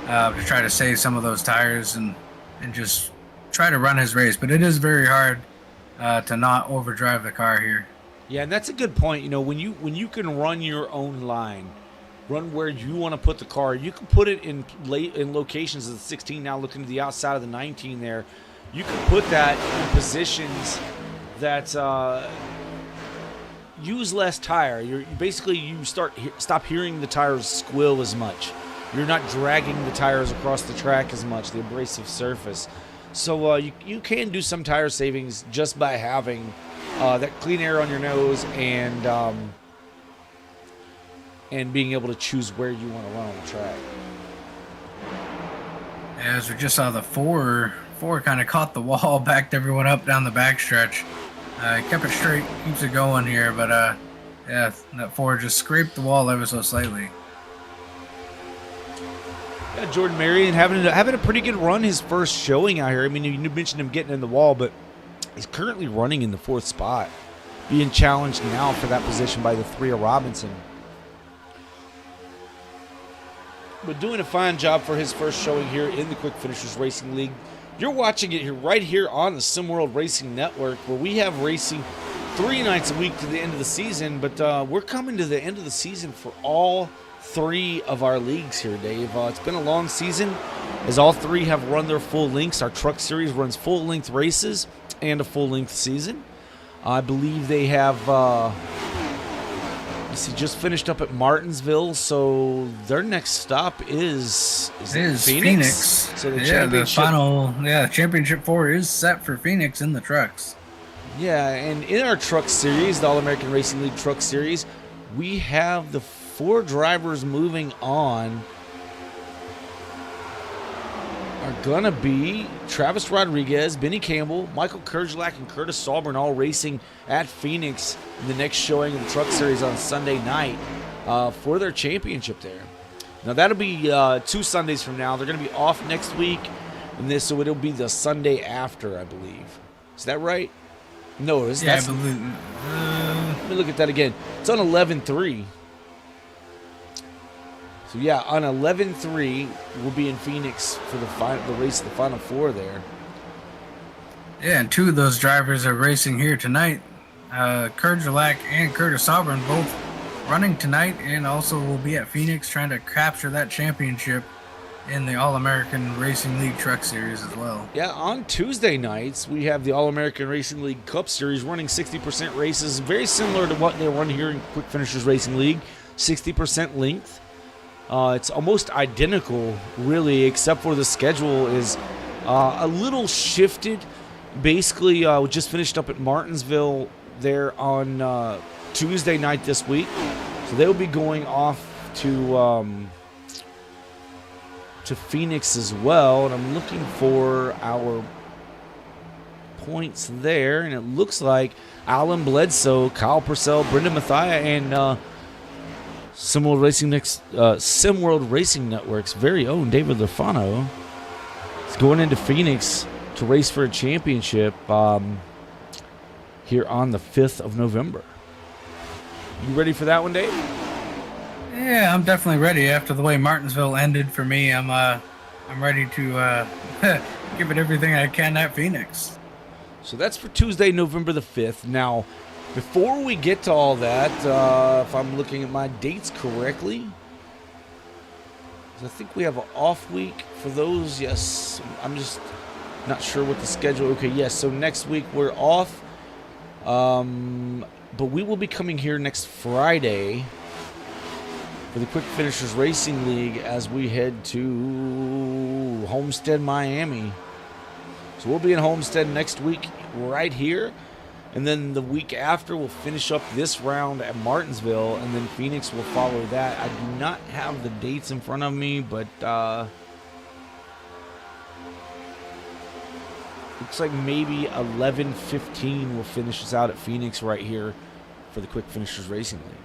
to try to save some of those tires and just try to run his race. But it is very hard to not overdrive the car here. Yeah, and that's a good point. When you can run your own line, run where you want to put the car, you can put it in locations of the 16 now looking to the outside of the 19 there. You can put that in positions that use less tire. You stop hearing the tires squill as much. You're not dragging the tires across the track as much, the abrasive surface. So you can do some tire savings just by having that clean air on your nose and being able to choose where you want to run on the track. As we just saw, the four kind of caught the wall, backed everyone up down the backstretch. Kept it straight, keeps it going here, but that 4 just scraped the wall ever so slightly. Yeah, Jordan Marion having a pretty good run his first showing out here. I mean, you mentioned him getting in the wall, but he's currently running in the 4th spot, being challenged now for that position by the 3 of Robinson. But doing a fine job for his first showing here in the Quick Finishers Racing League. You're watching it here, right here on the SimWorld Racing Network, where we have racing 3 nights a week to the end of the season. But we're coming to the end of the season for all 3 of our leagues here, Dave. It's been a long season, as all 3 have run their full lengths. Our Truck Series runs full-length races and a full-length season. I believe they have... just finished up at Martinsville, so their next stop is Phoenix. So the championship 4 is set for Phoenix in the trucks. Yeah, and in our Truck Series, the All-American Racing League Truck Series, we have the 4 drivers moving on are going to be Travis Rodriguez, Benny Campbell, Michael Kerjlak, and Curtis Sahlborn all racing at Phoenix in the next showing of the Truck Series on Sunday night for their championship there. Now, that'll be 2 Sundays from now. They're going to be off next week, so it'll be the Sunday after, I believe. Is that right? No, I believe. Let me look at that again. It's on 11/3. So yeah, on 11/3, we'll be in Phoenix for the race of the Final Four there. Yeah, and 2 of those drivers are racing here tonight. Kerjlak and Curtis Sahlborn both running tonight, and also will be at Phoenix trying to capture that championship in the All-American Racing League Truck Series as well. Yeah, on Tuesday nights, we have the All-American Racing League Cup Series running 60% races, very similar to what they run here in Quick Finishers Racing League, 60% length. It's almost identical, really, except for the schedule is a little shifted. Basically, we just finished up at Martinsville there on Tuesday night this week. So they will be going off to Phoenix as well, and I'm looking for our points there, and it looks like Alan Bledsoe, Kyle Purcell, Brendan Mathia, and SimWorld Racing Network's very own David Lafano is going into Phoenix to race for a championship here on the 5th of November. You ready for that one, Dave? Yeah, I'm definitely ready. After the way Martinsville ended for me, I'm ready to give it everything I can at Phoenix. So that's for Tuesday, November the 5th. Now, before we get to all that, if I'm looking at my dates correctly, I think we have an off week for those. Yes, I'm just not sure what the schedule. Okay, yes. So next week we're off, but we will be coming here next Friday for the Quick Finishers Racing League as we head to Homestead, Miami. So we'll be in Homestead next week right here. And then the week after, we'll finish up this round at Martinsville, and then Phoenix will follow that. I do not have the dates in front of me, but looks like maybe 11/15 will finish us out at Phoenix right here for the Quick Finishers Racing League.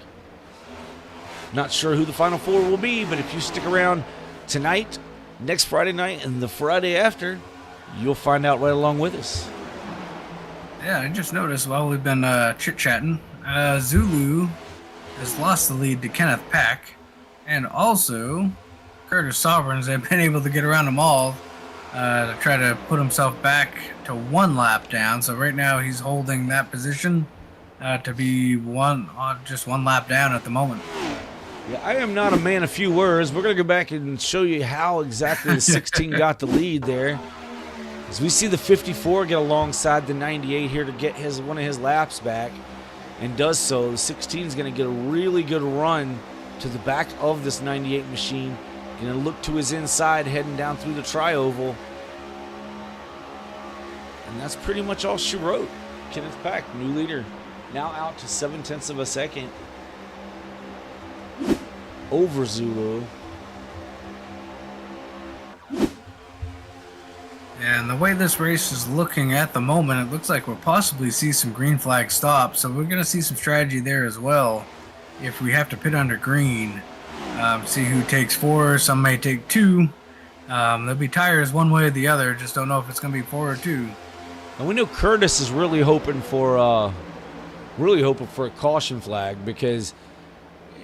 Not sure who the Final Four will be, but if you stick around tonight, next Friday night, and the Friday after, you'll find out right along with us. Yeah, I just noticed while we've been chit-chatting, Zulu has lost the lead to Kenneth Pack, and also Curtis Sahlborn's have been able to get around them all to try to put himself back to 1 lap down. So right now he's holding that position to be just 1 lap down at the moment. Yeah, I am not a man of few words. We're going to go back and show you how exactly the 16 got the lead there. As we see the 54 get alongside the 98 here to get one of his laps back, and does so. The 16 is going to get a really good run to the back of this 98 machine. Going to look to his inside, heading down through the tri-oval. And that's pretty much all she wrote. Kenneth Pack, new leader, now out to 0.7 of a second over Zulu. And the way this race is looking at the moment, it looks like we'll possibly see some green flag stops. So we're going to see some strategy there as well. If we have to pit under green, see who takes 4. Some may take 2. There'll be tires one way or the other. Just don't know if it's going to be 4 or 2. And we know Curtis is really hoping for a caution flag, because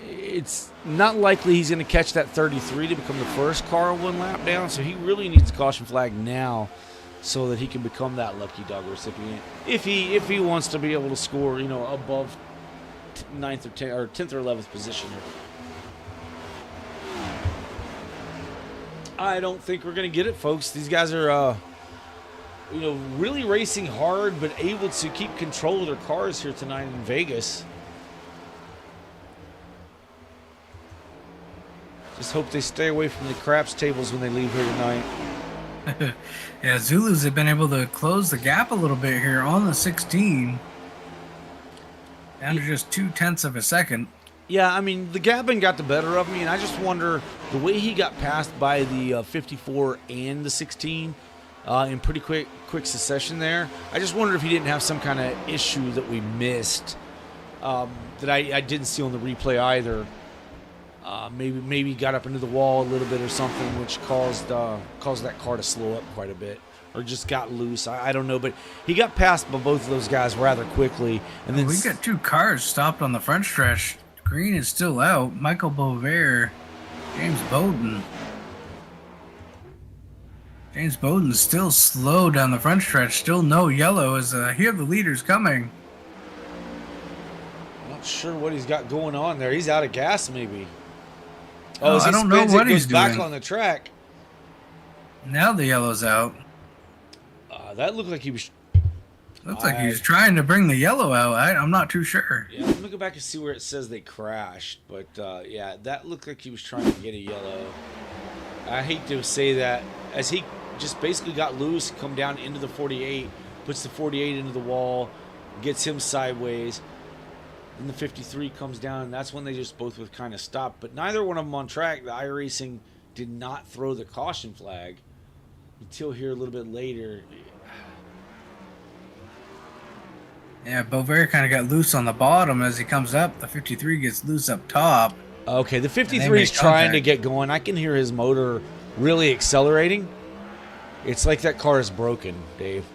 it's not likely he's going to catch that 33 to become the first car 1 lap down. So he really needs a caution flag now so that he can become that lucky dog recipient. If he wants to be able to score, above 9th or 10th or 10th or 11th position here. I don't think we're going to get it, folks. These guys are really racing hard, but able to keep control of their cars here tonight in Vegas. Just hope they stay away from the craps tables when they leave here tonight. Yeah, Zulus have been able to close the gap a little bit here on the 16. Down to just 0.2 of a second. Yeah, I mean, the gabbing got the better of me, and I just wonder the way he got passed by the 54 and the 16 in pretty quick succession there. I just wondered if he didn't have some kind of issue that we missed that I didn't see on the replay either. Maybe he got up into the wall a little bit or something, which caused that car to slow up quite a bit, or just got loose. I don't know, but he got passed by both of those guys rather quickly. And then we got 2 cars stopped on the front stretch. Green is still out. Michael Bovair, James Bowden. James Bowden's still slow down the front stretch. Still no yellow as here the leader's coming. Not sure what he's got going on there. He's out of gas, maybe. I don't know what he's doing. Back on the track. Now the yellow's out. That looked like he was. Looks like he's trying to bring the yellow out. I'm not too sure. Yeah, let me go back and see where it says they crashed. But yeah, that looked like he was trying to get a yellow. I hate to say that, as he just basically got loose, come down into the 48, puts the 48 into the wall, gets him sideways. Then the 53 comes down, and that's when they just both would kind of stop. But neither one of them on track. The iRacing did not throw the caution flag until here a little bit later. Yeah, Bovair kind of got loose on the bottom as he comes up. The 53 gets loose up top. Okay, the 53 is trying to get going. I can hear his motor really accelerating. It's like that car is broken, Dave.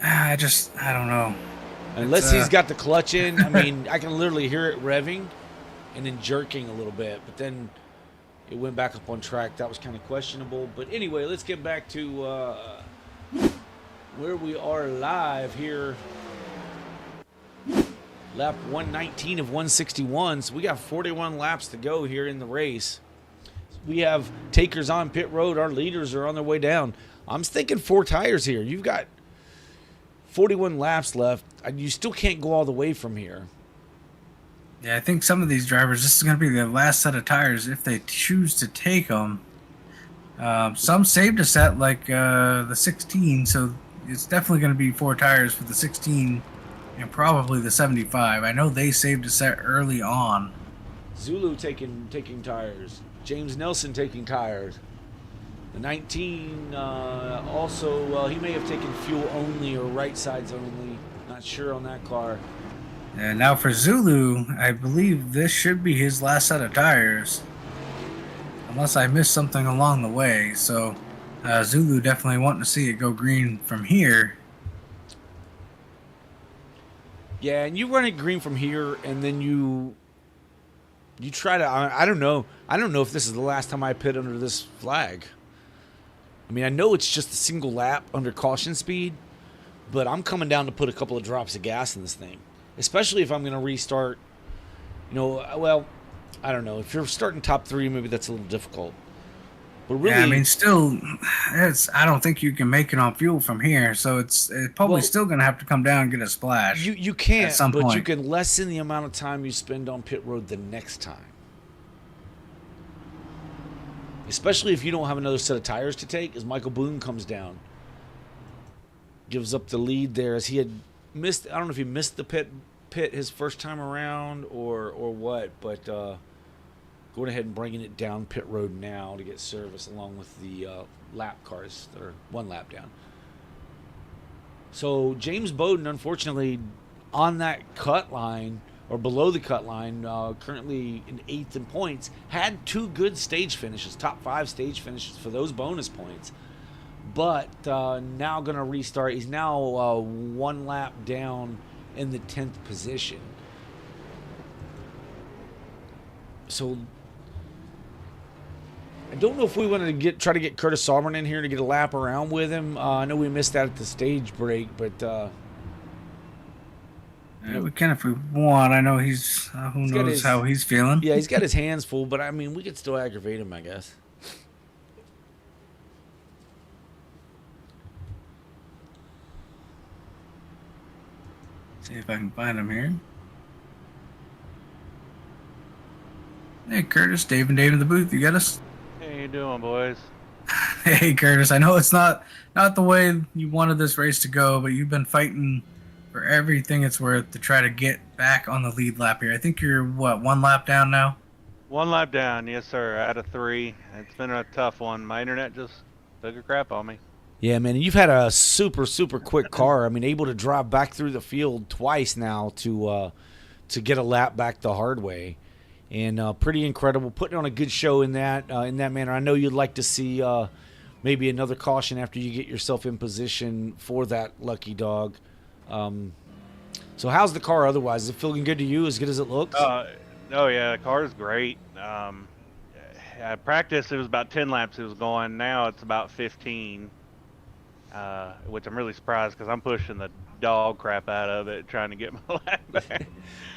I don't know. Unless he's got the clutch in. I mean, I can literally hear it revving and then jerking a little bit. But then it went back up on track. That was kind of questionable. But anyway, let's get back to where we are live here. Lap 119 of 161. So we got 41 laps to go here in the race. We have takers on pit road. Our leaders are on their way down. I'm thinking 4 tires here. You've got 41 laps left. You still can't go all the way from here. Yeah, I think some of these drivers, this is going to be their last set of tires if they choose to take them. Some saved a set like the 16, so it's definitely going to be 4 tires for the 16 and probably the 75. I know they saved a set early on. Zulu taking tires. James Nelson taking tires. The 19 also, he may have taken fuel only or right sides only. Not sure on that car. And now for Zulu, I believe this should be his last set of tires. Unless I missed something along the way. So Zulu definitely wanting to see it go green from here. Yeah, and you run it green from here, and then you try to. I don't know. I don't know if this is the last time I pit under this flag. I mean, I know it's just a single lap under caution speed, but I'm coming down to put a couple of drops of gas in this thing, especially if I'm going to restart. Well, I don't know. If you're starting top 3, maybe that's a little difficult. But really, yeah, I mean, still, I don't think you can make it on fuel from here, so it's probably still going to have to come down and get a splash. You can't, at some but point. You can lessen the amount of time you spend on pit road the next time. Especially if you don't have another set of tires to take, as Michael Boone comes down. Gives up the lead there, as he had missed. I don't know if he missed the pit his first time around or what, but going ahead and bringing it down pit road now to get service along with the lap cars that are 1 lap down. So James Bowden, unfortunately, on that cut line or below the cut line, currently in 8th in points, had 2 good stage finishes, top 5 stage finishes for those bonus points. But now going to restart. He's now 1 lap down in the 10th position. So I don't know if we want to try to get Curtis Auburn in here to get a lap around with him. I know we missed that at the stage break, but we can if we want. I know he's who knows how he's feeling. Yeah, he's got his hands full, but I mean, we could still aggravate him, I guess. See if I can find him here. Hey, Curtis, Dave and Dave in the booth. You got us? How you doing, boys? Hey, Curtis. I know it's not the way you wanted this race to go, but you've been fighting for everything it's worth to try to get back on the lead lap here. I think you're, what, 1 lap down now? 1 lap down, yes sir, out of 3. It's been a tough one. My internet just took a crap on me. Yeah, man, you've had a super quick car. I mean, able to drive back through the field twice now to get a lap back the hard way, and pretty incredible. Putting on a good show in that manner. I know you'd like to see maybe another caution after you get yourself in position for that lucky dog. So how's the car otherwise? Is it feeling good to you? As good as it looks? Oh yeah, the car's great. At practice it was about 10 laps it was going. Now it's about 15. Which I'm really surprised because I'm pushing the dog crap out of it trying to get my lap back.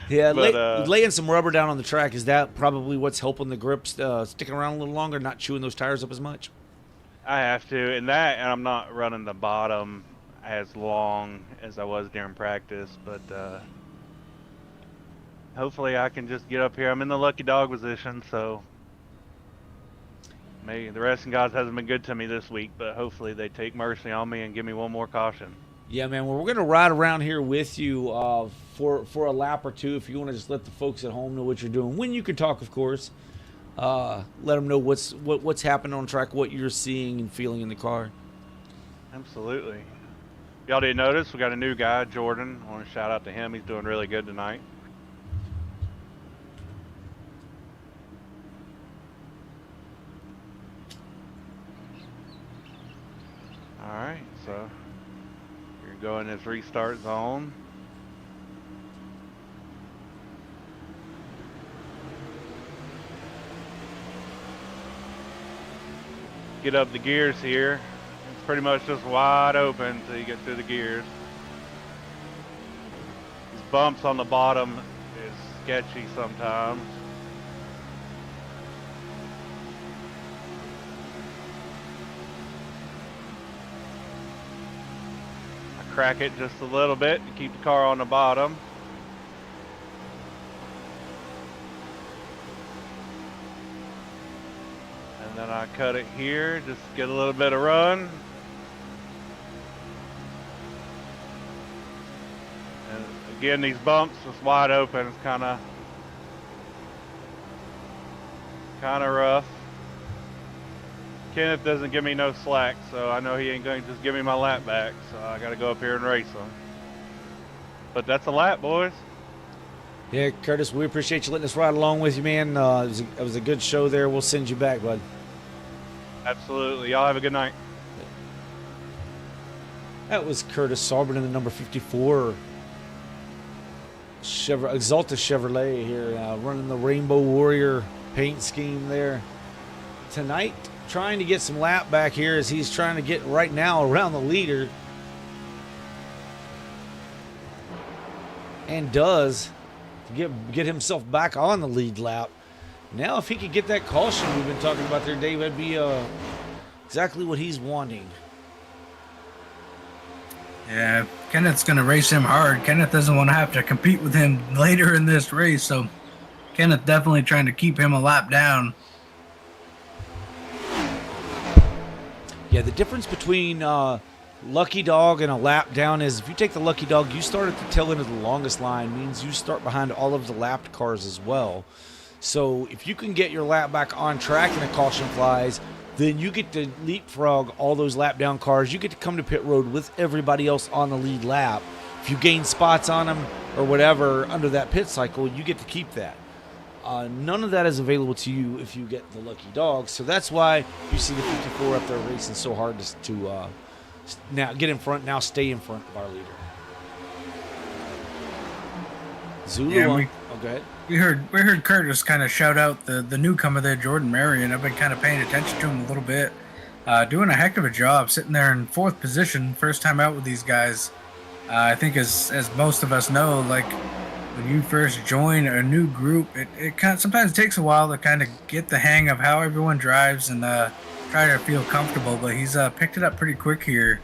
Yeah, but, laying some rubber down on the track, is that probably what's helping the grips sticking around a little longer, not chewing those tires up as much? I have to, and I'm not running the bottom as long as I was during practice, but hopefully I can just get up here. I'm in the lucky dog position, so maybe the racing gods hasn't been good to me this week, but hopefully they take mercy on me and give me one more caution. Yeah, man. Well, we're going to ride around here with you for a lap or two. If you want to just let the folks at home know what you're doing. When you can talk, of course. Let them know what's happening on track, what you're seeing and feeling in the car. Absolutely. Y'all didn't notice, we got a new guy, Jordan. I want to shout out to him. He's doing really good tonight. Alright, so you're going this restart zone. Get up the gears here. It's pretty much just wide open until you get through the gears. These bumps on the bottom is sketchy sometimes. Crack it just a little bit to keep the car on the bottom. And then I cut it here, just get a little bit of run. And again, these bumps is wide open. It's kind of rough. Kenneth doesn't give me no slack, so I know he ain't going to just give me my lap back, so I got to go up here and race him. But that's a lap, boys. Yeah, Curtis, we appreciate you letting us ride along with you, man. It was a good show there. We'll send you back, bud. Absolutely. Y'all have a good night. That was Curtis Sauber in the number 54 Exalta Chevrolet here, running the Rainbow Warrior paint scheme there tonight. Trying to get some lap back here as he's trying to get right now around the leader. And does get himself back on the lead lap. Now if he could get that caution we've been talking about there, Dave, that'd be exactly what he's wanting. Yeah, Kenneth's going to race him hard. Kenneth doesn't want to have to compete with him later in this race, so Kenneth definitely trying to keep him a lap down. Yeah, the difference between Lucky Dog and a lap down is if you take the Lucky Dog, you start at the tail end of the longest line, means you start behind all of the lapped cars as well. So if you can get your lap back on track and a caution flies, then you get to leapfrog all those lap down cars. You get to come to pit road with everybody else on the lead lap. If you gain spots on them or whatever under that pit cycle, you get to keep that. None of that is available to you if you get the Lucky Dog. So that's why you see the 54 up there racing so hard to now get in front, now stay in front of our leader. Zulu, Yeah, go ahead. We heard Curtis kind of shout out the newcomer there, Jordan Marion. I've been kind of paying attention to him a little bit. Doing a heck of a job, sitting there in 4th position, first time out with these guys. I think as most of us know, like when you first join a new group, it kind of sometimes takes a while to kind of get the hang of how everyone drives and try to feel comfortable. But he's picked it up pretty quick here.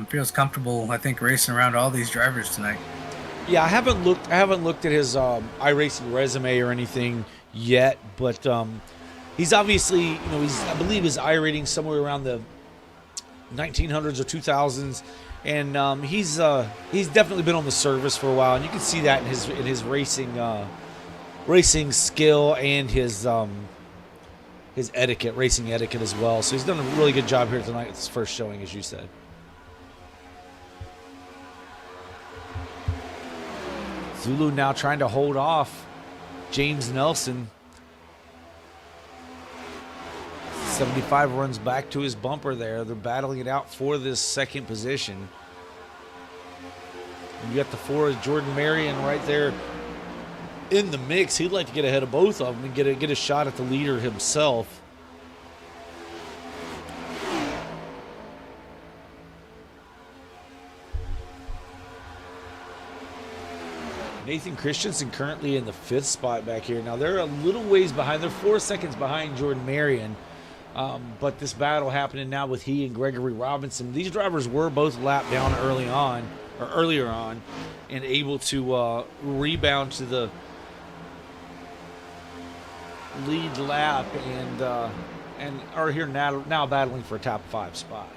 Feels comfortable, I think, racing around all these drivers tonight. Yeah, I haven't looked at his iRacing resume or anything yet, but he's obviously, I believe his I rating somewhere around the 1900s or 2000s, and he's definitely been on the service for a while, and you can see that in his racing skill and his racing etiquette as well. So he's done a really good job here tonight with his first showing, as you said. Zulu now trying to hold off James Nelson. 75 runs back to his bumper there. They're battling it out for this second position. You got the 4 of Jordan Marion right there in the mix. He'd like to get ahead of both of them and get a shot at the leader himself. Nathan Christensen currently in the 5th spot back here. Now they're a little ways behind. They're 4 seconds behind Jordan Marion. But this battle happening now with he and Gregory Robinson. These drivers were both lapped down earlier on, and able to rebound to the lead lap and are here now battling for a top 5 spot.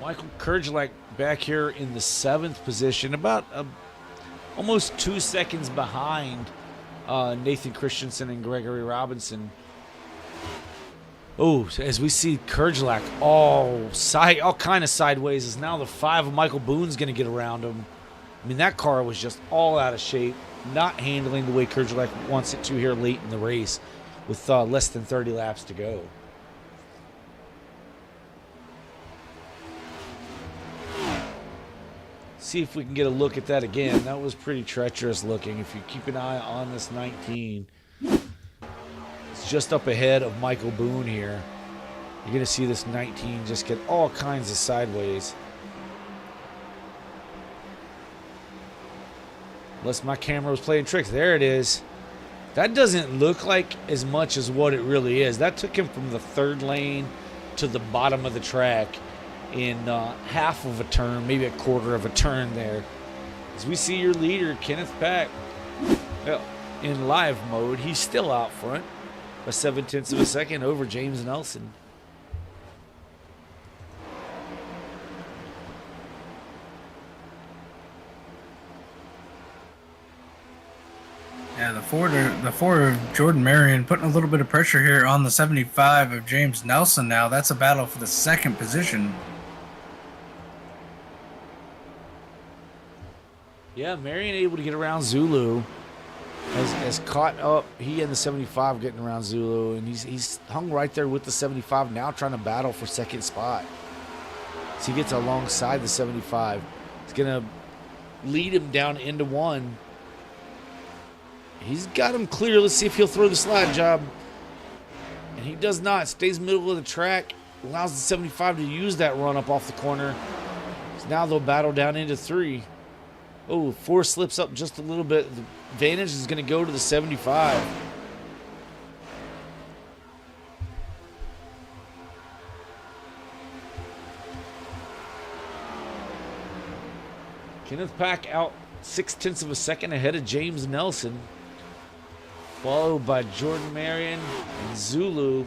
Michael Kerjelak back here in the 7th position, about almost 2 seconds behind Nathan Christensen and Gregory Robinson. Oh, as we see Kerjelak all kind of sideways, as now the 5 of Michael Boone's going to get around him. I mean, that car was just all out of shape, not handling the way Kerjelak wants it to here late in the race with less than 30 laps to go. See if we can get a look at that again. That was pretty treacherous looking. If you keep an eye on this 19, it's just up ahead of Michael Boone here. You're going to see this 19 just get all kinds of sideways. Unless my camera was playing tricks. There it is. That doesn't look like as much as what it really is. That took him from the 3rd lane to the bottom of the track in half of a turn, maybe a quarter of a turn there. As we see your leader, Kenneth Pack, in live mode, he's still out front by 0.7 of a second over James Nelson. Yeah, the four of Jordan Marion putting a little bit of pressure here on the 75 of James Nelson now. That's a battle for the 2nd position. Yeah, Marion able to get around Zulu. Has caught up. He and the 75 getting around Zulu, and he's hung right there with the 75 now, trying to battle for 2nd spot. So he gets alongside the 75. He's going to lead him down into 1. He's got him clear. Let's see if he'll throw the slide job. And he does not. Stays middle of the track. Allows the 75 to use that run up off the corner. So now they'll battle down into 3. Oh, 4 slips up just a little bit. The advantage is going to go to the 75. Kenneth Pack out 0.6 of a second ahead of James Nelson. Followed by Jordan Marion and Zulu.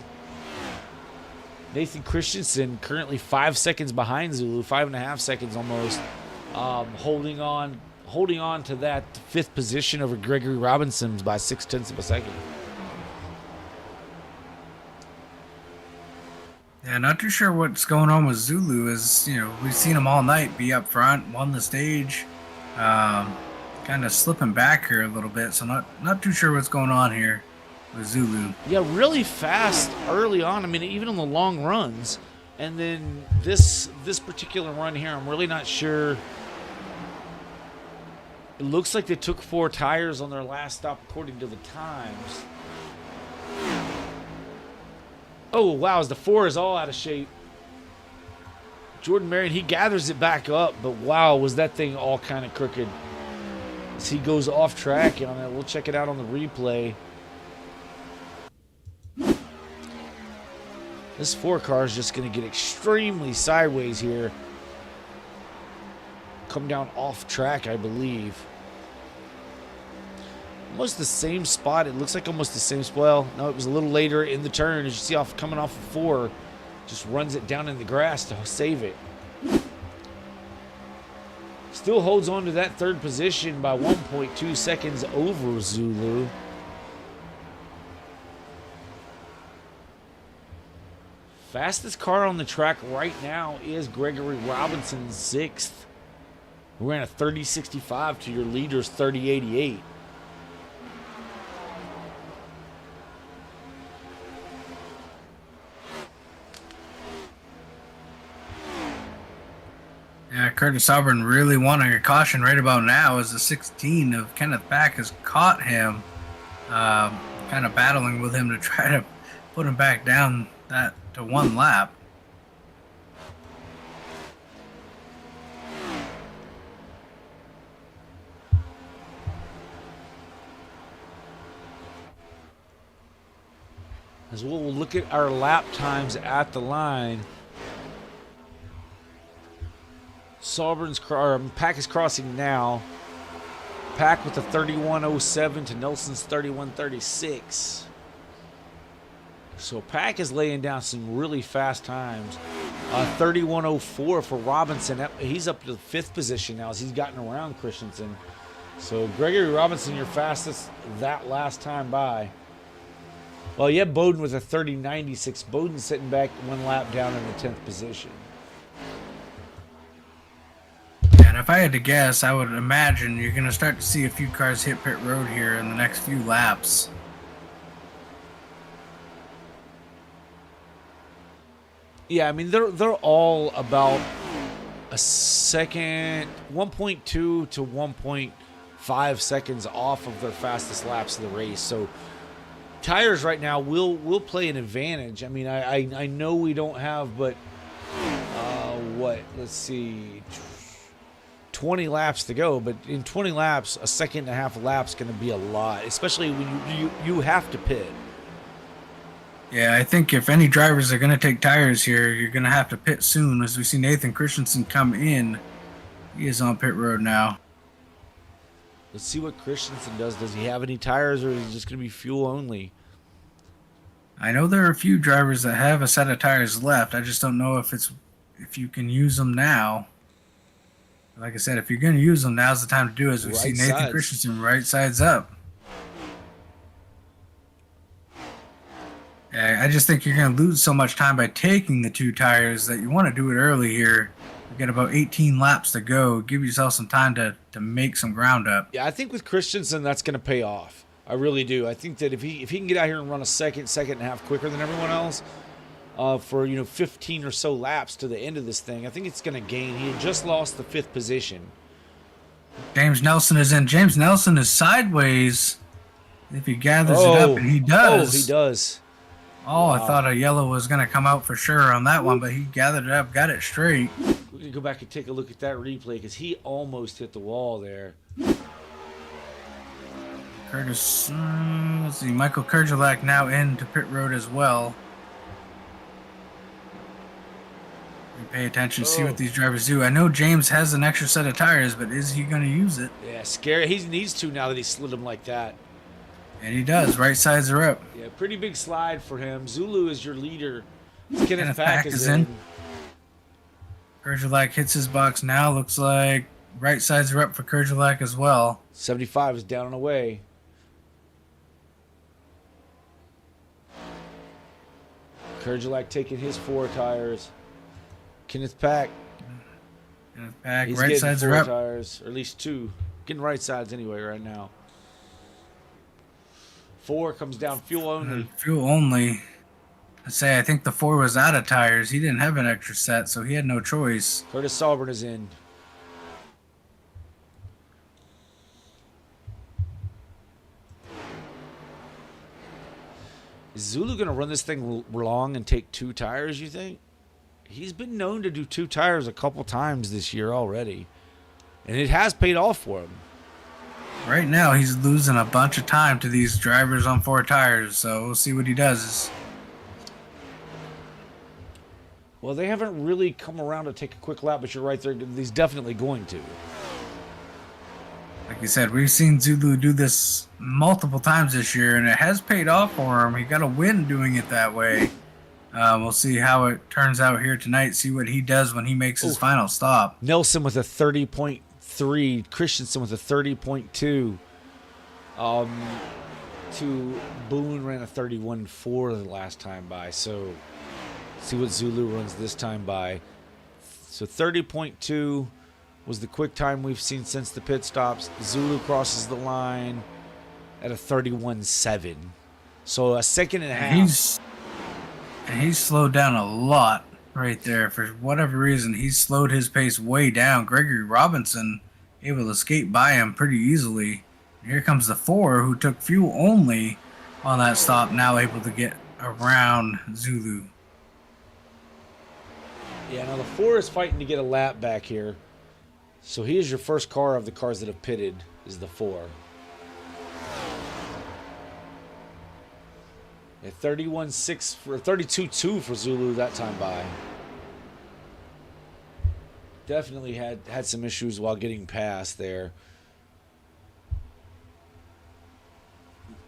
Nathan Christensen currently 5 seconds behind Zulu, 5.5 seconds almost. Holding on to that 5th position over Gregory Robinson by 0.6 of a second. Yeah, not too sure what's going on with Zulu. As you know, we've seen him all night be up front, won the stage, kind of slipping back here a little bit. So not too sure what's going on here with Zulu. Yeah, really fast early on. I mean, even on the long runs, and then this particular run here, I'm really not sure. It looks like they took 4 tires on their last stop according to the times. Oh, wow, as the 4 is all out of shape. Jordan Marion, he gathers it back up, but wow, was that thing all kind of crooked. As he goes off track on it. We'll check it out on the replay. This 4 car is just going to get extremely sideways here. Come down off track, I believe. almost the same spot. It looks like almost the same spot. Well, no, it was a little later in the turn. As you see, coming off of 4, just runs it down in the grass to save it. Still holds on to that 3rd position by 1.2 seconds over Zulu. Fastest car on the track right now is Gregory Robinson's 6th. We ran a 30.65 to your leader's 30.88. Yeah, Curtis Auburn really wanting a caution right about now as the 16 of Kenneth Pack has caught him, kind of battling with him to try to put him back down that to 1 lap. As we'll look at our lap times at the line. Pack is crossing now. Pack with a 31.07 to Nelson's 31.36. So Pack is laying down some really fast times. 31.04 for Robinson. He's up to the 5th position now as he's gotten around Christensen. So Gregory Robinson, your fastest that last time by. Well, you have Bowden with a 30.96. Bowden sitting back 1 lap down in the 10th position. And if I had to guess, I would imagine you're going to start to see a few cars hit pit road here in the next few laps. Yeah, I mean, they're all about a second, 1.2 to 1.5 seconds off of their fastest laps of the race. So tires right now will play an advantage. I mean, I know we don't have, but let's see, 20 laps to go. But in 20 laps, a second and a half a lap's going to be a lot, especially when you have to pit. Yeah, I think if any drivers are going to take tires here, you're going to have to pit soon. As we see Nathan Christensen come in, he is on pit road now. Let's see what Christensen does. Does he have any tires, or is he just going to be fuel only? I know there are a few drivers that have a set of tires left. I just don't know if you can use them now. Like I said, if you're going to use them, now's the time to do it. As we see Nathan Christensen right sides up. Yeah, I just think you're going to lose so much time by taking the 2 tires that you want to do it early here. You've got about 18 laps to go. Give yourself some time to make some ground up. Yeah, I think with Christensen, that's going to pay off. I really do. I think that if he can get out here and run a second and a half quicker than everyone else for 15 or so laps to the end of this thing, I think it's going to gain. He had just lost the 5th position. James Nelson is in. James Nelson is sideways. If he gathers it up, and he does. Oh, he does. Oh, I thought a yellow was going to come out for sure on that one, but he gathered it up, got it straight. We can go back and take a look at that replay because he almost hit the wall there. Curtis, let's see, Michael Kurgelak now into pit road as well. Pay attention, see what these drivers do. I know James has an extra set of tires, but is he going to use it? Yeah, scary. He needs to now that he slid them like that. And he does. Right sides are up. Yeah, pretty big slide for him. Zulu is your leader. Kenneth Pack is in. Kurgelak hits his box now. Looks like right sides are up for Kurgelak as well. 75 is down and away. Kurgelak taking his 4 tires. Kenneth Pack. He's right sides are up. Tires, or at least 2. Getting right sides anyway right now. 4 comes down fuel only. Fuel only. I think the 4 was out of tires. He didn't have an extra set, so he had no choice. Curtis Auburn is in. Is Zulu going to run this thing long and take 2 tires, you think? He's been known to do 2 tires a couple times this year already. And it has paid off for him. Right now, he's losing a bunch of time to these drivers on 4 tires, so we'll see what he does. Well, they haven't really come around to take a quick lap, but you're right there. He's definitely going to. Like you said, we've seen Zulu do this multiple times this year, and it has paid off for him. He got a win doing it that way. We'll see how it turns out here tonight, see what he does when he makes his final stop. Nelson with a 30.3, Christensen with a 30.2. Boone ran a 31.4 the last time by, so see what Zulu runs this time by. So 30.2 was the quick time we've seen since the pit stops. Zulu crosses the line at a 31.7. So a second and a half. He's slowed down a lot right there. For whatever reason, he's slowed his pace way down. Gregory Robinson able to skate by him pretty easily. Here comes the 4, who took fuel only on that stop, now able to get around Zulu. Yeah, now the 4 is fighting to get a lap back here. So here's your first car of the cars that have pitted, is the 4. Yeah, 31.6 for 32.2 for Zulu that time by. Definitely had some issues while getting past there.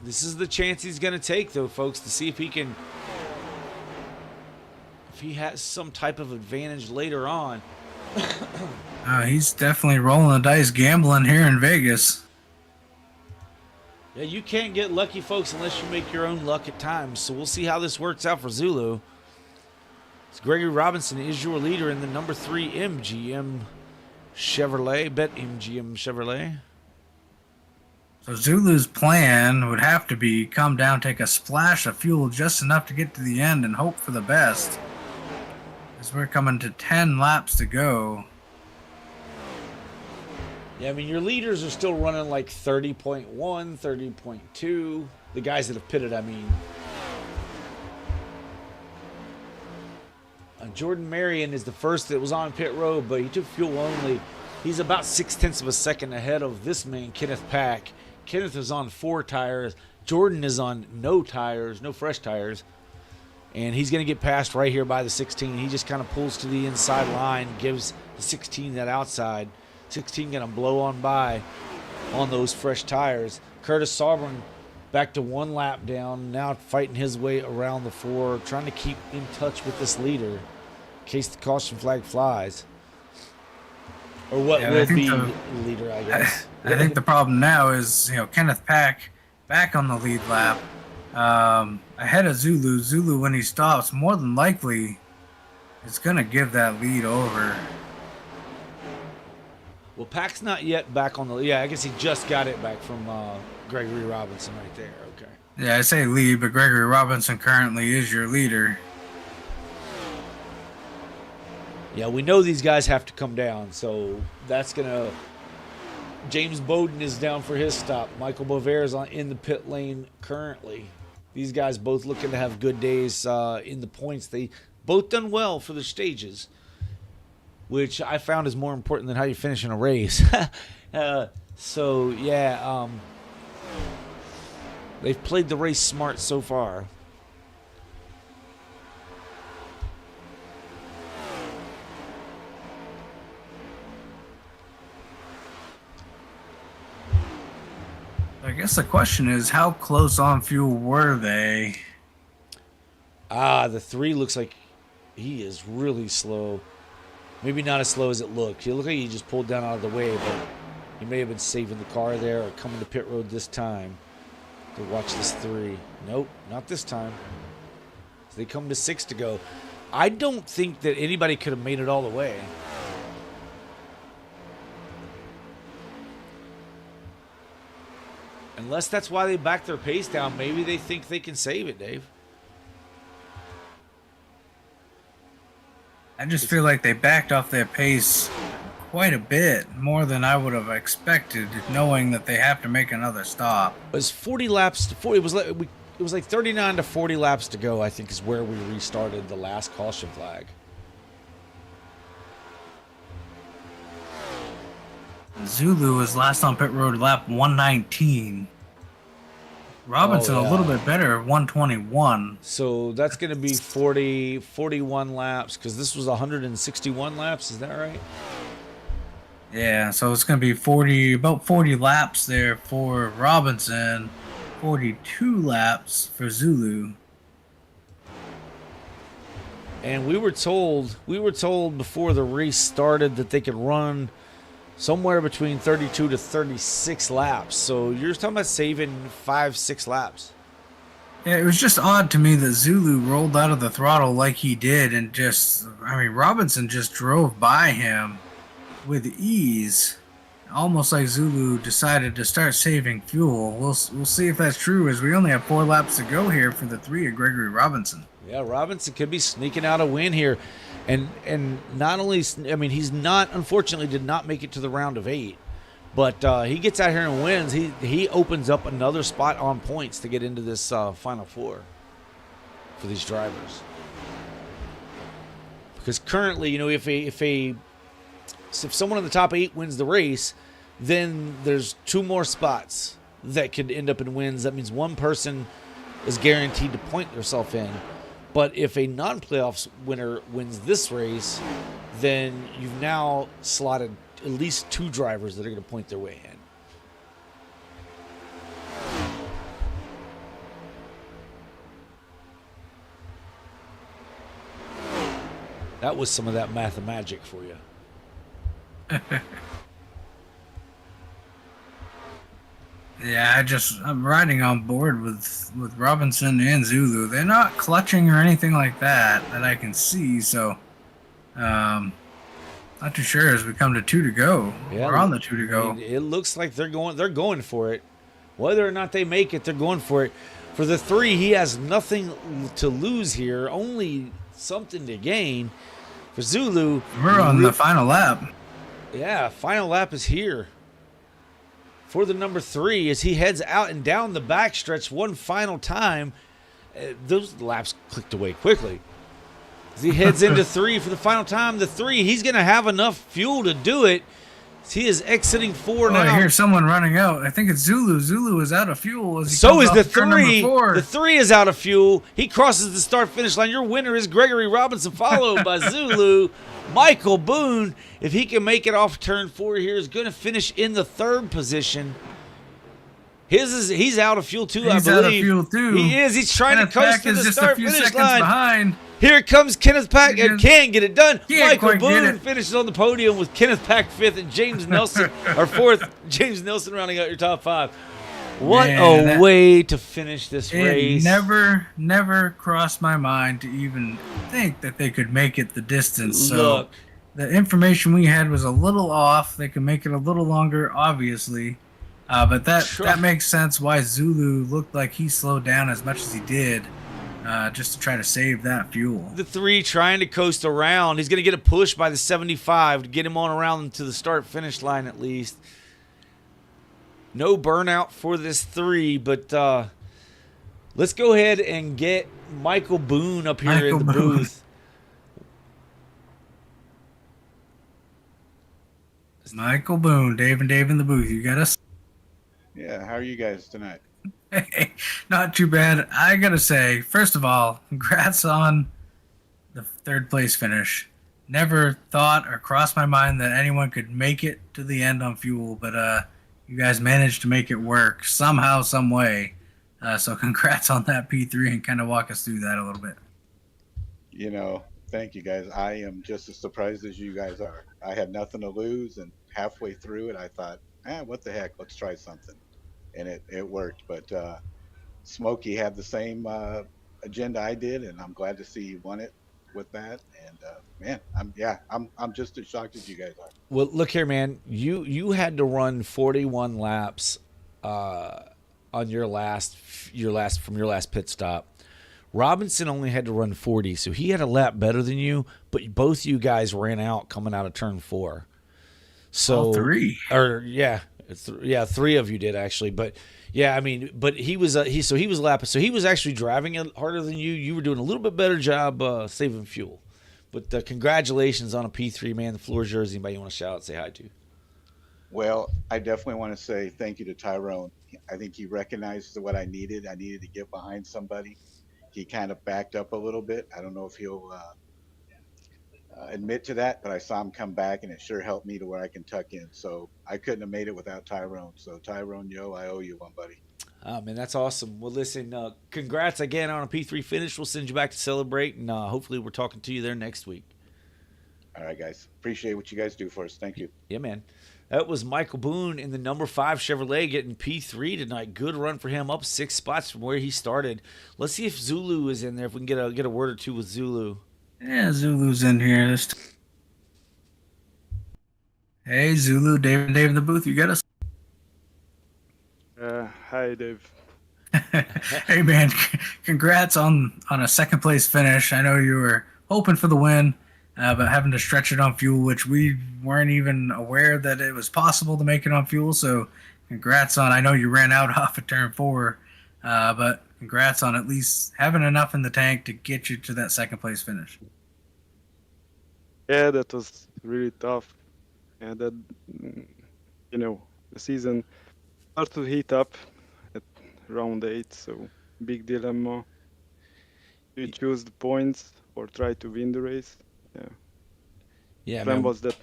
This is the chance he's going to take, though, folks, to see if he can, if he has some type of advantage later on. He's definitely rolling the dice, gambling here in Vegas. Yeah, you can't get lucky, folks, unless you make your own luck at times. So we'll see how this works out for Zulu. So Gregory Robinson is your leader in the number 3 MGM Chevrolet. Bet MGM Chevrolet. So Zulu's plan would have to be come down, take a splash of fuel just enough to get to the end and hope for the best. As we're coming to 10 laps to go. Yeah, I mean, your leaders are still running like 30.1, 30.2. The guys that have pitted, I mean. Jordan Marion is the first that was on pit road, but he took fuel only. He's about 0.6 of a second ahead of this man, Kenneth Pack. Kenneth is on 4 tires. Jordan is on no tires, no fresh tires. And he's going to get passed right here by the 16. He just kind of pulls to the inside line, gives the 16 that outside. 16 going to blow on by on those fresh tires. Curtis Sovereign back to 1 lap down, now fighting his way around the 4, trying to keep in touch with this leader in case the caution flag flies. Or what will be the leader, I guess. I think the problem now is, Kenneth Pack back on the lead lap. Ahead of Zulu. Zulu, when he stops, more than likely is going to give that lead over. Well, Pack's not yet back on the... Yeah, I guess he just got it back from Gregory Robinson right there. Okay. Yeah, I say lead, but Gregory Robinson currently is your leader. Yeah, we know these guys have to come down, so that's going to... James Bowden is down for his stop. Michael Bovair is in the pit lane currently. These guys both looking to have good days in the points. They both done well for the stages, which I found is more important than how you finish in a race. They've played the race smart so far. I guess the question is, how close on fuel were they? The 3 looks like he is really slow. Maybe not as slow as it looked. He looked like he just pulled down out of the way, but he may have been saving the car there or coming to pit road this time to watch this 3. Nope, not this time. So they come to 6 to go. I don't think that anybody could have made it all the way. Unless that's why they back their pace down. Maybe they think they can save it, Dave. I just feel like they backed off their pace quite a bit, more than I would have expected, knowing that they have to make another stop. It was 40 laps to 40. It was like 39 to 40 laps to go, I think, is where we restarted the last caution flag. Zulu was last on pit road lap 119. Robinson a little bit better, 121. So that's going to be 41 laps, because this was 161 laps. Is that right? Yeah, so it's going to be about 40 laps there for Robinson, 42 laps for Zulu. And we were told before the race started that they could run somewhere between 32 to 36 laps. So you're talking about saving 5-6 laps. Yeah, it was just odd to me that Zulu rolled out of the throttle like he did, and Robinson just drove by him with ease, almost like Zulu decided to start saving fuel. We'll see if that's true, as we only have 4 laps to go here for the 3 of Gregory Robinson. Yeah, Robinson could be sneaking out a win here, and not only, I mean, he's not, unfortunately did not make it to the round of 8, but he gets out here and wins. He opens up another spot on points to get into this Final Four for these drivers. Because currently, you know, if someone in the top 8 wins the race, then there's 2 more spots that could end up in wins. That means one person is guaranteed to point themselves in. But if a non-playoffs winner wins this race, then you've now slotted at least 2 drivers that are going to point their way in. That was some of that mathemagic for you. Yeah, I'm riding on board with Robinson and Zulu. They're not clutching or anything like that I can see. So, not too sure as we come to 2 to go. Yeah, we're on the 2 to go. I mean, it looks like they're going for it. Whether or not they make it, they're going for it. For the 3, he has nothing to lose here, only something to gain. For Zulu, We're on the final lap. Yeah, final lap is here. For the number 3, as he heads out and down the backstretch one final time, those laps clicked away quickly. As he heads into 3 for the final time, the 3, he's going to have enough fuel to do it. He is exiting 4 now. I hear someone running out. I think it's Zulu. Zulu is out of fuel. So is the 3. The 3 is out of fuel. He crosses the start-finish line. Your winner is Gregory Robinson, followed by Zulu. Michael Boone, if he can make it off turn 4 here, is going to finish in the 3rd position. He's out of fuel too, I believe. He's out of fuel too. He is. He's trying to coast to the start-finish line. Behind. Here comes Kenneth Pack and can get it done. Michael quite get Boone it. finishes on the podium with Kenneth Pack 5th and James Nelson, our 4th. James Nelson rounding out your top 5. What a way to finish this race. It never crossed my mind to even think that they could make it the distance. Look. So the information we had was a little off. They could make it a little longer, obviously. But that makes sense why Zulu looked like he slowed down as much as he did, just to try to save that fuel. The 3 trying to coast around. He's going to get a push by the 75 to get him on around to the start-finish line at least. No burnout for this 3, but let's go ahead and get Michael Boone up here in the booth. Michael Boone, Dave and Dave in the booth. You got us? Yeah, how are you guys tonight? Hey, not too bad. I gotta say, first of all, congrats on the 3rd place finish. Never thought or crossed my mind that anyone could make it to the end on fuel, but you guys managed to make it work somehow, some way. So congrats on that P3 and kind of walk us through that a little bit. You know, thank you guys. I am just as surprised as you guys are. I had nothing to lose, and halfway through it, I thought, what the heck, let's try something. And it worked. But Smokey had the same agenda I did, and I'm glad to see he won it with that. And man, I'm just as shocked as you guys are. Well, look here, man. You had to run 41 laps on your last pit stop. Robinson only had to run 40, so he had a lap better than you. But both you guys ran out coming out of turn 4. So all 3, or yeah. 3 of you did actually, but yeah, I mean, but he was lapping, so he was actually driving it harder than you. You were doing a little bit better job saving fuel. But congratulations on a P3, man. The floor is yours. Anybody you want to shout out, say hi to? Well, I definitely want to say thank you to Tyrone. I think he recognized what I needed. I needed to get behind somebody. He kind of backed up a little bit. I don't know if he'll admit to that, but I saw him come back, and it sure helped me to where I can tuck in. So I couldn't have made it without Tyrone. So Tyrone, yo, I owe you one, buddy. Oh, man, that's awesome. Well, listen, congrats again on a P3 finish. We'll send you back to celebrate, and hopefully we're talking to you there next week. All right, guys. Appreciate what you guys do for us. Thank you. Yeah, man. That was Michael Boone in the number 5 Chevrolet getting P3 tonight. Good run for him, up 6 spots from where he started. Let's see if Zulu is in there, if we can get a word or two with Zulu. Yeah, Zulu's in here. Hey, Zulu, Dave in the booth, you got us? Hi, Dave. Hey, man, congrats on a second place finish. I know you were hoping for the win, but having to stretch it on fuel, which we weren't even aware that it was possible to make it on fuel. So congrats on, I know you ran out off of turn 4, but congrats on at least having enough in the tank to get you to that second place finish. Yeah, that was really tough. And that, the season started to heat up at round 8, so big dilemma. Do you choose the points or try to win the race? Yeah, Plan man. was that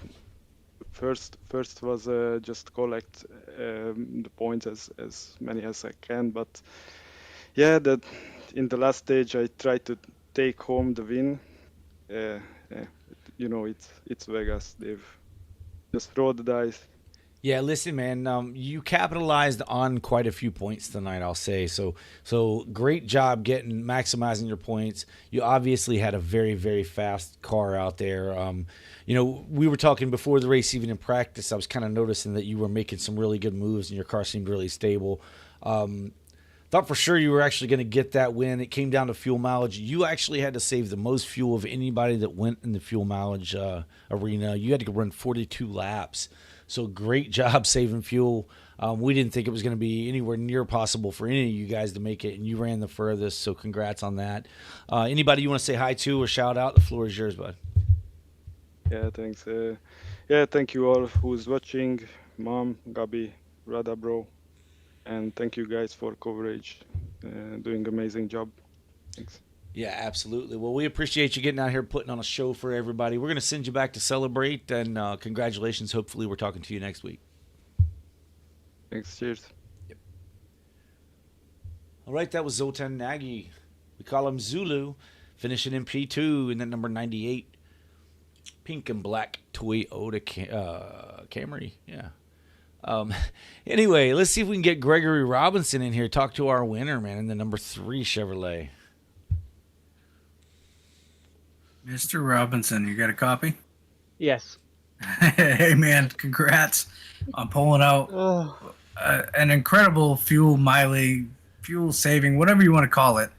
first was just collect the points as many as I can, but yeah, that in the last stage I tried to take home the win. It's Vegas. They've just throw the dice. Yeah, listen, man. You capitalized on quite a few points tonight, I'll say. So great job maximizing your points. You obviously had a very, very fast car out there. We were talking before the race, even in practice. I was kind of noticing that you were making some really good moves, and your car seemed really stable. Thought for sure you were actually going to get that win. It came down to fuel mileage. You actually had to save the most fuel of anybody that went in the fuel mileage arena. You had to run 42 laps. So great job saving fuel. We didn't think it was going to be anywhere near possible for any of you guys to make it, and you ran the furthest, so congrats on that. Anybody you want to say hi to or shout out, the floor is yours, bud. Yeah, thanks. Thank you all who's watching. Mom, Gabi, Rada bro. And thank you guys for coverage. Doing amazing job. Thanks. Yeah, absolutely. Well, we appreciate you getting out here, putting on a show for everybody. We're going to send you back to celebrate, and congratulations. Hopefully we're talking to you next week. Thanks. Cheers. Yep. All right, that was Zoltan Nagy. We call him Zulu, finishing in P2 in that number 98. Pink and black Toyota Camry. Yeah. Anyway, let's see if we can get Gregory Robinson in here, talk to our winner, man, in the number 3 Chevrolet. Mr. Robinson, you got a copy? Yes. Hey, man, congrats on pulling out an incredible fuel mileage, fuel saving, whatever you want to call it.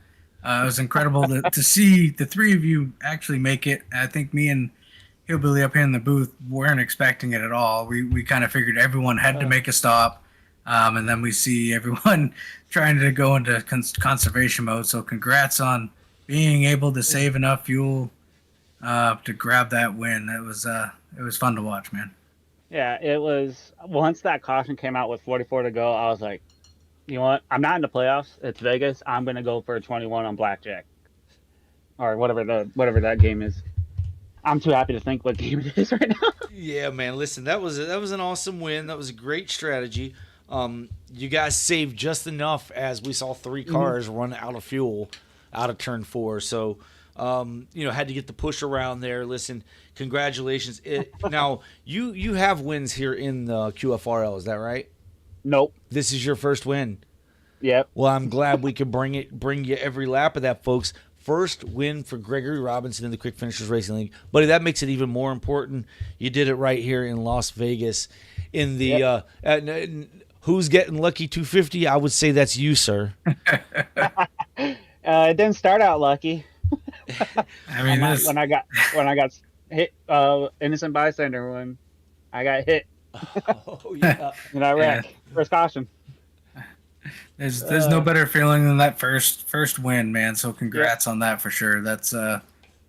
It was incredible to see the three of you actually make it. I think me and Hillbilly up here in the booth weren't expecting it at all. We kind of figured everyone had to make a stop, and then we see everyone trying to go into conservation mode. So congrats on being able to save enough fuel to grab that win. It was fun to watch, man. Yeah, it was. Once that caution came out with 44 to go, I was like, you know what? I'm not in the playoffs. It's Vegas. I'm gonna go for a 21 on blackjack, or whatever that game is. I'm too happy to think what game it is right now. Yeah, man. Listen, that was an awesome win. That was a great strategy. You guys saved just enough as we saw 3 cars run out of fuel out of turn 4. So, had to get the push around there. Listen, congratulations. Now, you have wins here in the QFRL. Is that right? Nope. This is your first win. Yep. Well, I'm glad we could bring you every lap of that, folks. First win for Gregory Robinson in the Quick Finishers Racing League. Buddy, that makes it even more important. You did it right here in Las Vegas. In the who's getting lucky 250? I would say that's you, sir. It didn't start out lucky. I mean, when I got hit, innocent bystander when I got hit. Oh yeah. And I wrecked. First caution. There's no better feeling than that first win, man. So congrats on that for sure. That's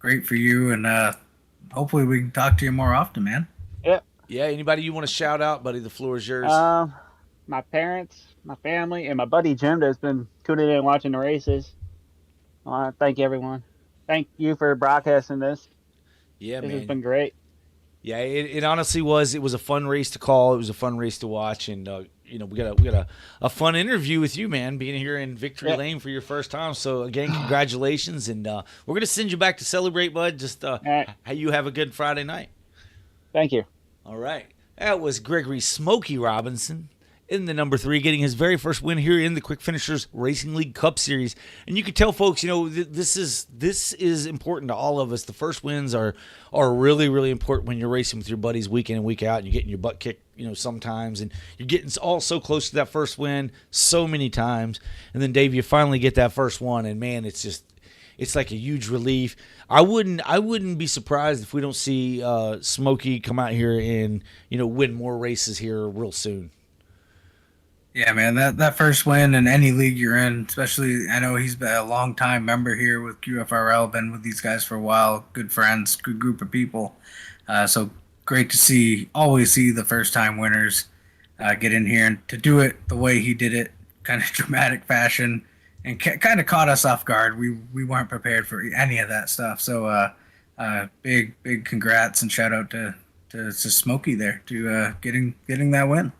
great for you, and hopefully we can talk to you more often, man. Yep. Yeah. Anybody you want to shout out, buddy? The floor is yours. My parents, my family, and my buddy Jim that's been tuning in and watching the races. Thank you, everyone. Thank you for broadcasting this. Yeah, This man. has been great. Yeah, it honestly was. It was a fun race to call. It was a fun race to watch, and we got a fun interview with you, man, being here in Victory Lane for your first time. So again, congratulations, and we're gonna send you back to celebrate, bud. Just right. how you have a good Friday night. Thank you. All right, that was Gregory Smokey Robinson in the number 3, getting his very first win here in the Quick Finishers Racing League Cup Series. And you can tell folks, this is important to all of us. The first wins are really, really important when you're racing with your buddies week in and week out, and you're getting your butt kicked, sometimes, and you're getting all so close to that first win so many times. And then, Dave, you finally get that first one, and man, it's like a huge relief. I wouldn't be surprised if we don't see Smokey come out here and win more races here real soon. Yeah, man, that first win in any league you're in, especially, I know he's been a long-time member here with QFRL, been with these guys for a while, good friends, good group of people. So great to always see the first-time winners get in here, and to do it the way he did it, kind of dramatic fashion, and kind of caught us off guard. We weren't prepared for any of that stuff. So big congrats and shout out to Smokey there to getting that win.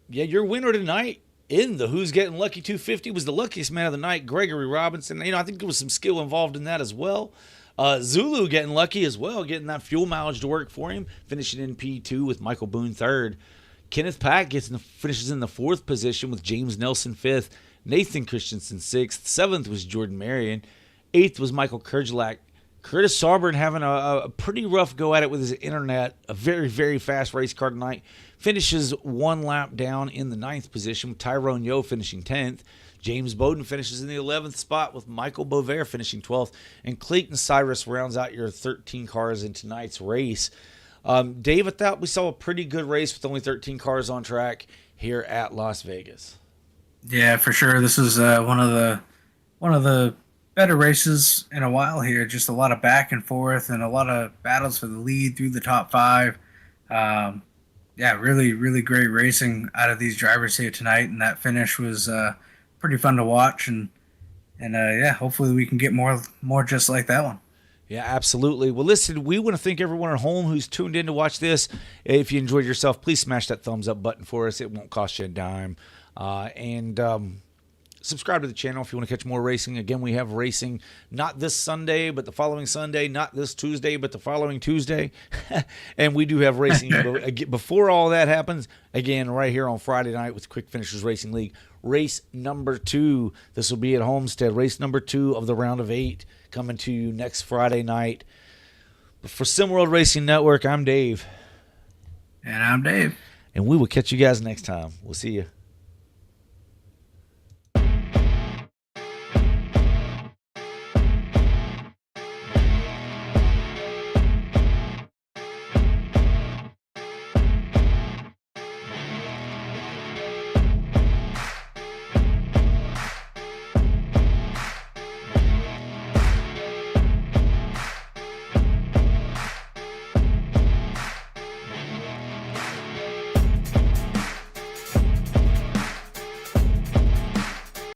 Yeah, your winner tonight in the Who's Getting Lucky 250 was the luckiest man of the night, Gregory Robinson. I think there was some skill involved in that as well. Zulu getting lucky as well, getting that fuel mileage to work for him, finishing in P2 with Michael Boone 3rd. Kenneth Pack finishes in the 4th position with James Nelson 5th, Nathan Christensen 6th, 7th was Jordan Marion, 8th was Michael Kerjelak. Curtis Sauber having a pretty rough go at it with his internet, a very, very fast race car tonight. Finishes 1 lap down in the 9th position with Tyrone Yo finishing 10th. James Bowden finishes in the 11th spot with Michael Bovair finishing 12th. And Clayton Cyrus rounds out your 13 cars in tonight's race. Dave, I thought we saw a pretty good race with only 13 cars on track here at Las Vegas. Yeah, for sure. This is one of the better races in a while here. Just a lot of back and forth and a lot of battles for the lead through the top 5. Yeah, really, really great racing out of these drivers here tonight, and that finish was pretty fun to watch. And yeah, hopefully we can get more just like that one. Yeah, absolutely. Well, listen, we want to thank everyone at home who's tuned in to watch this. If you enjoyed yourself, please smash that thumbs up button for us. It won't cost you a dime. And subscribe to the channel if you want to catch more racing. Again, we have racing not this Sunday, but the following Sunday, not this Tuesday, but the following Tuesday. And we do have racing before all that happens, again, right here on Friday night with Quick Finishers Racing League. Race number 2. This will be at Homestead. Race number 2 of the round of 8 coming to you next Friday night. But for SimWorld Racing Network, I'm Dave. And I'm Dave. And we will catch you guys next time. We'll see you.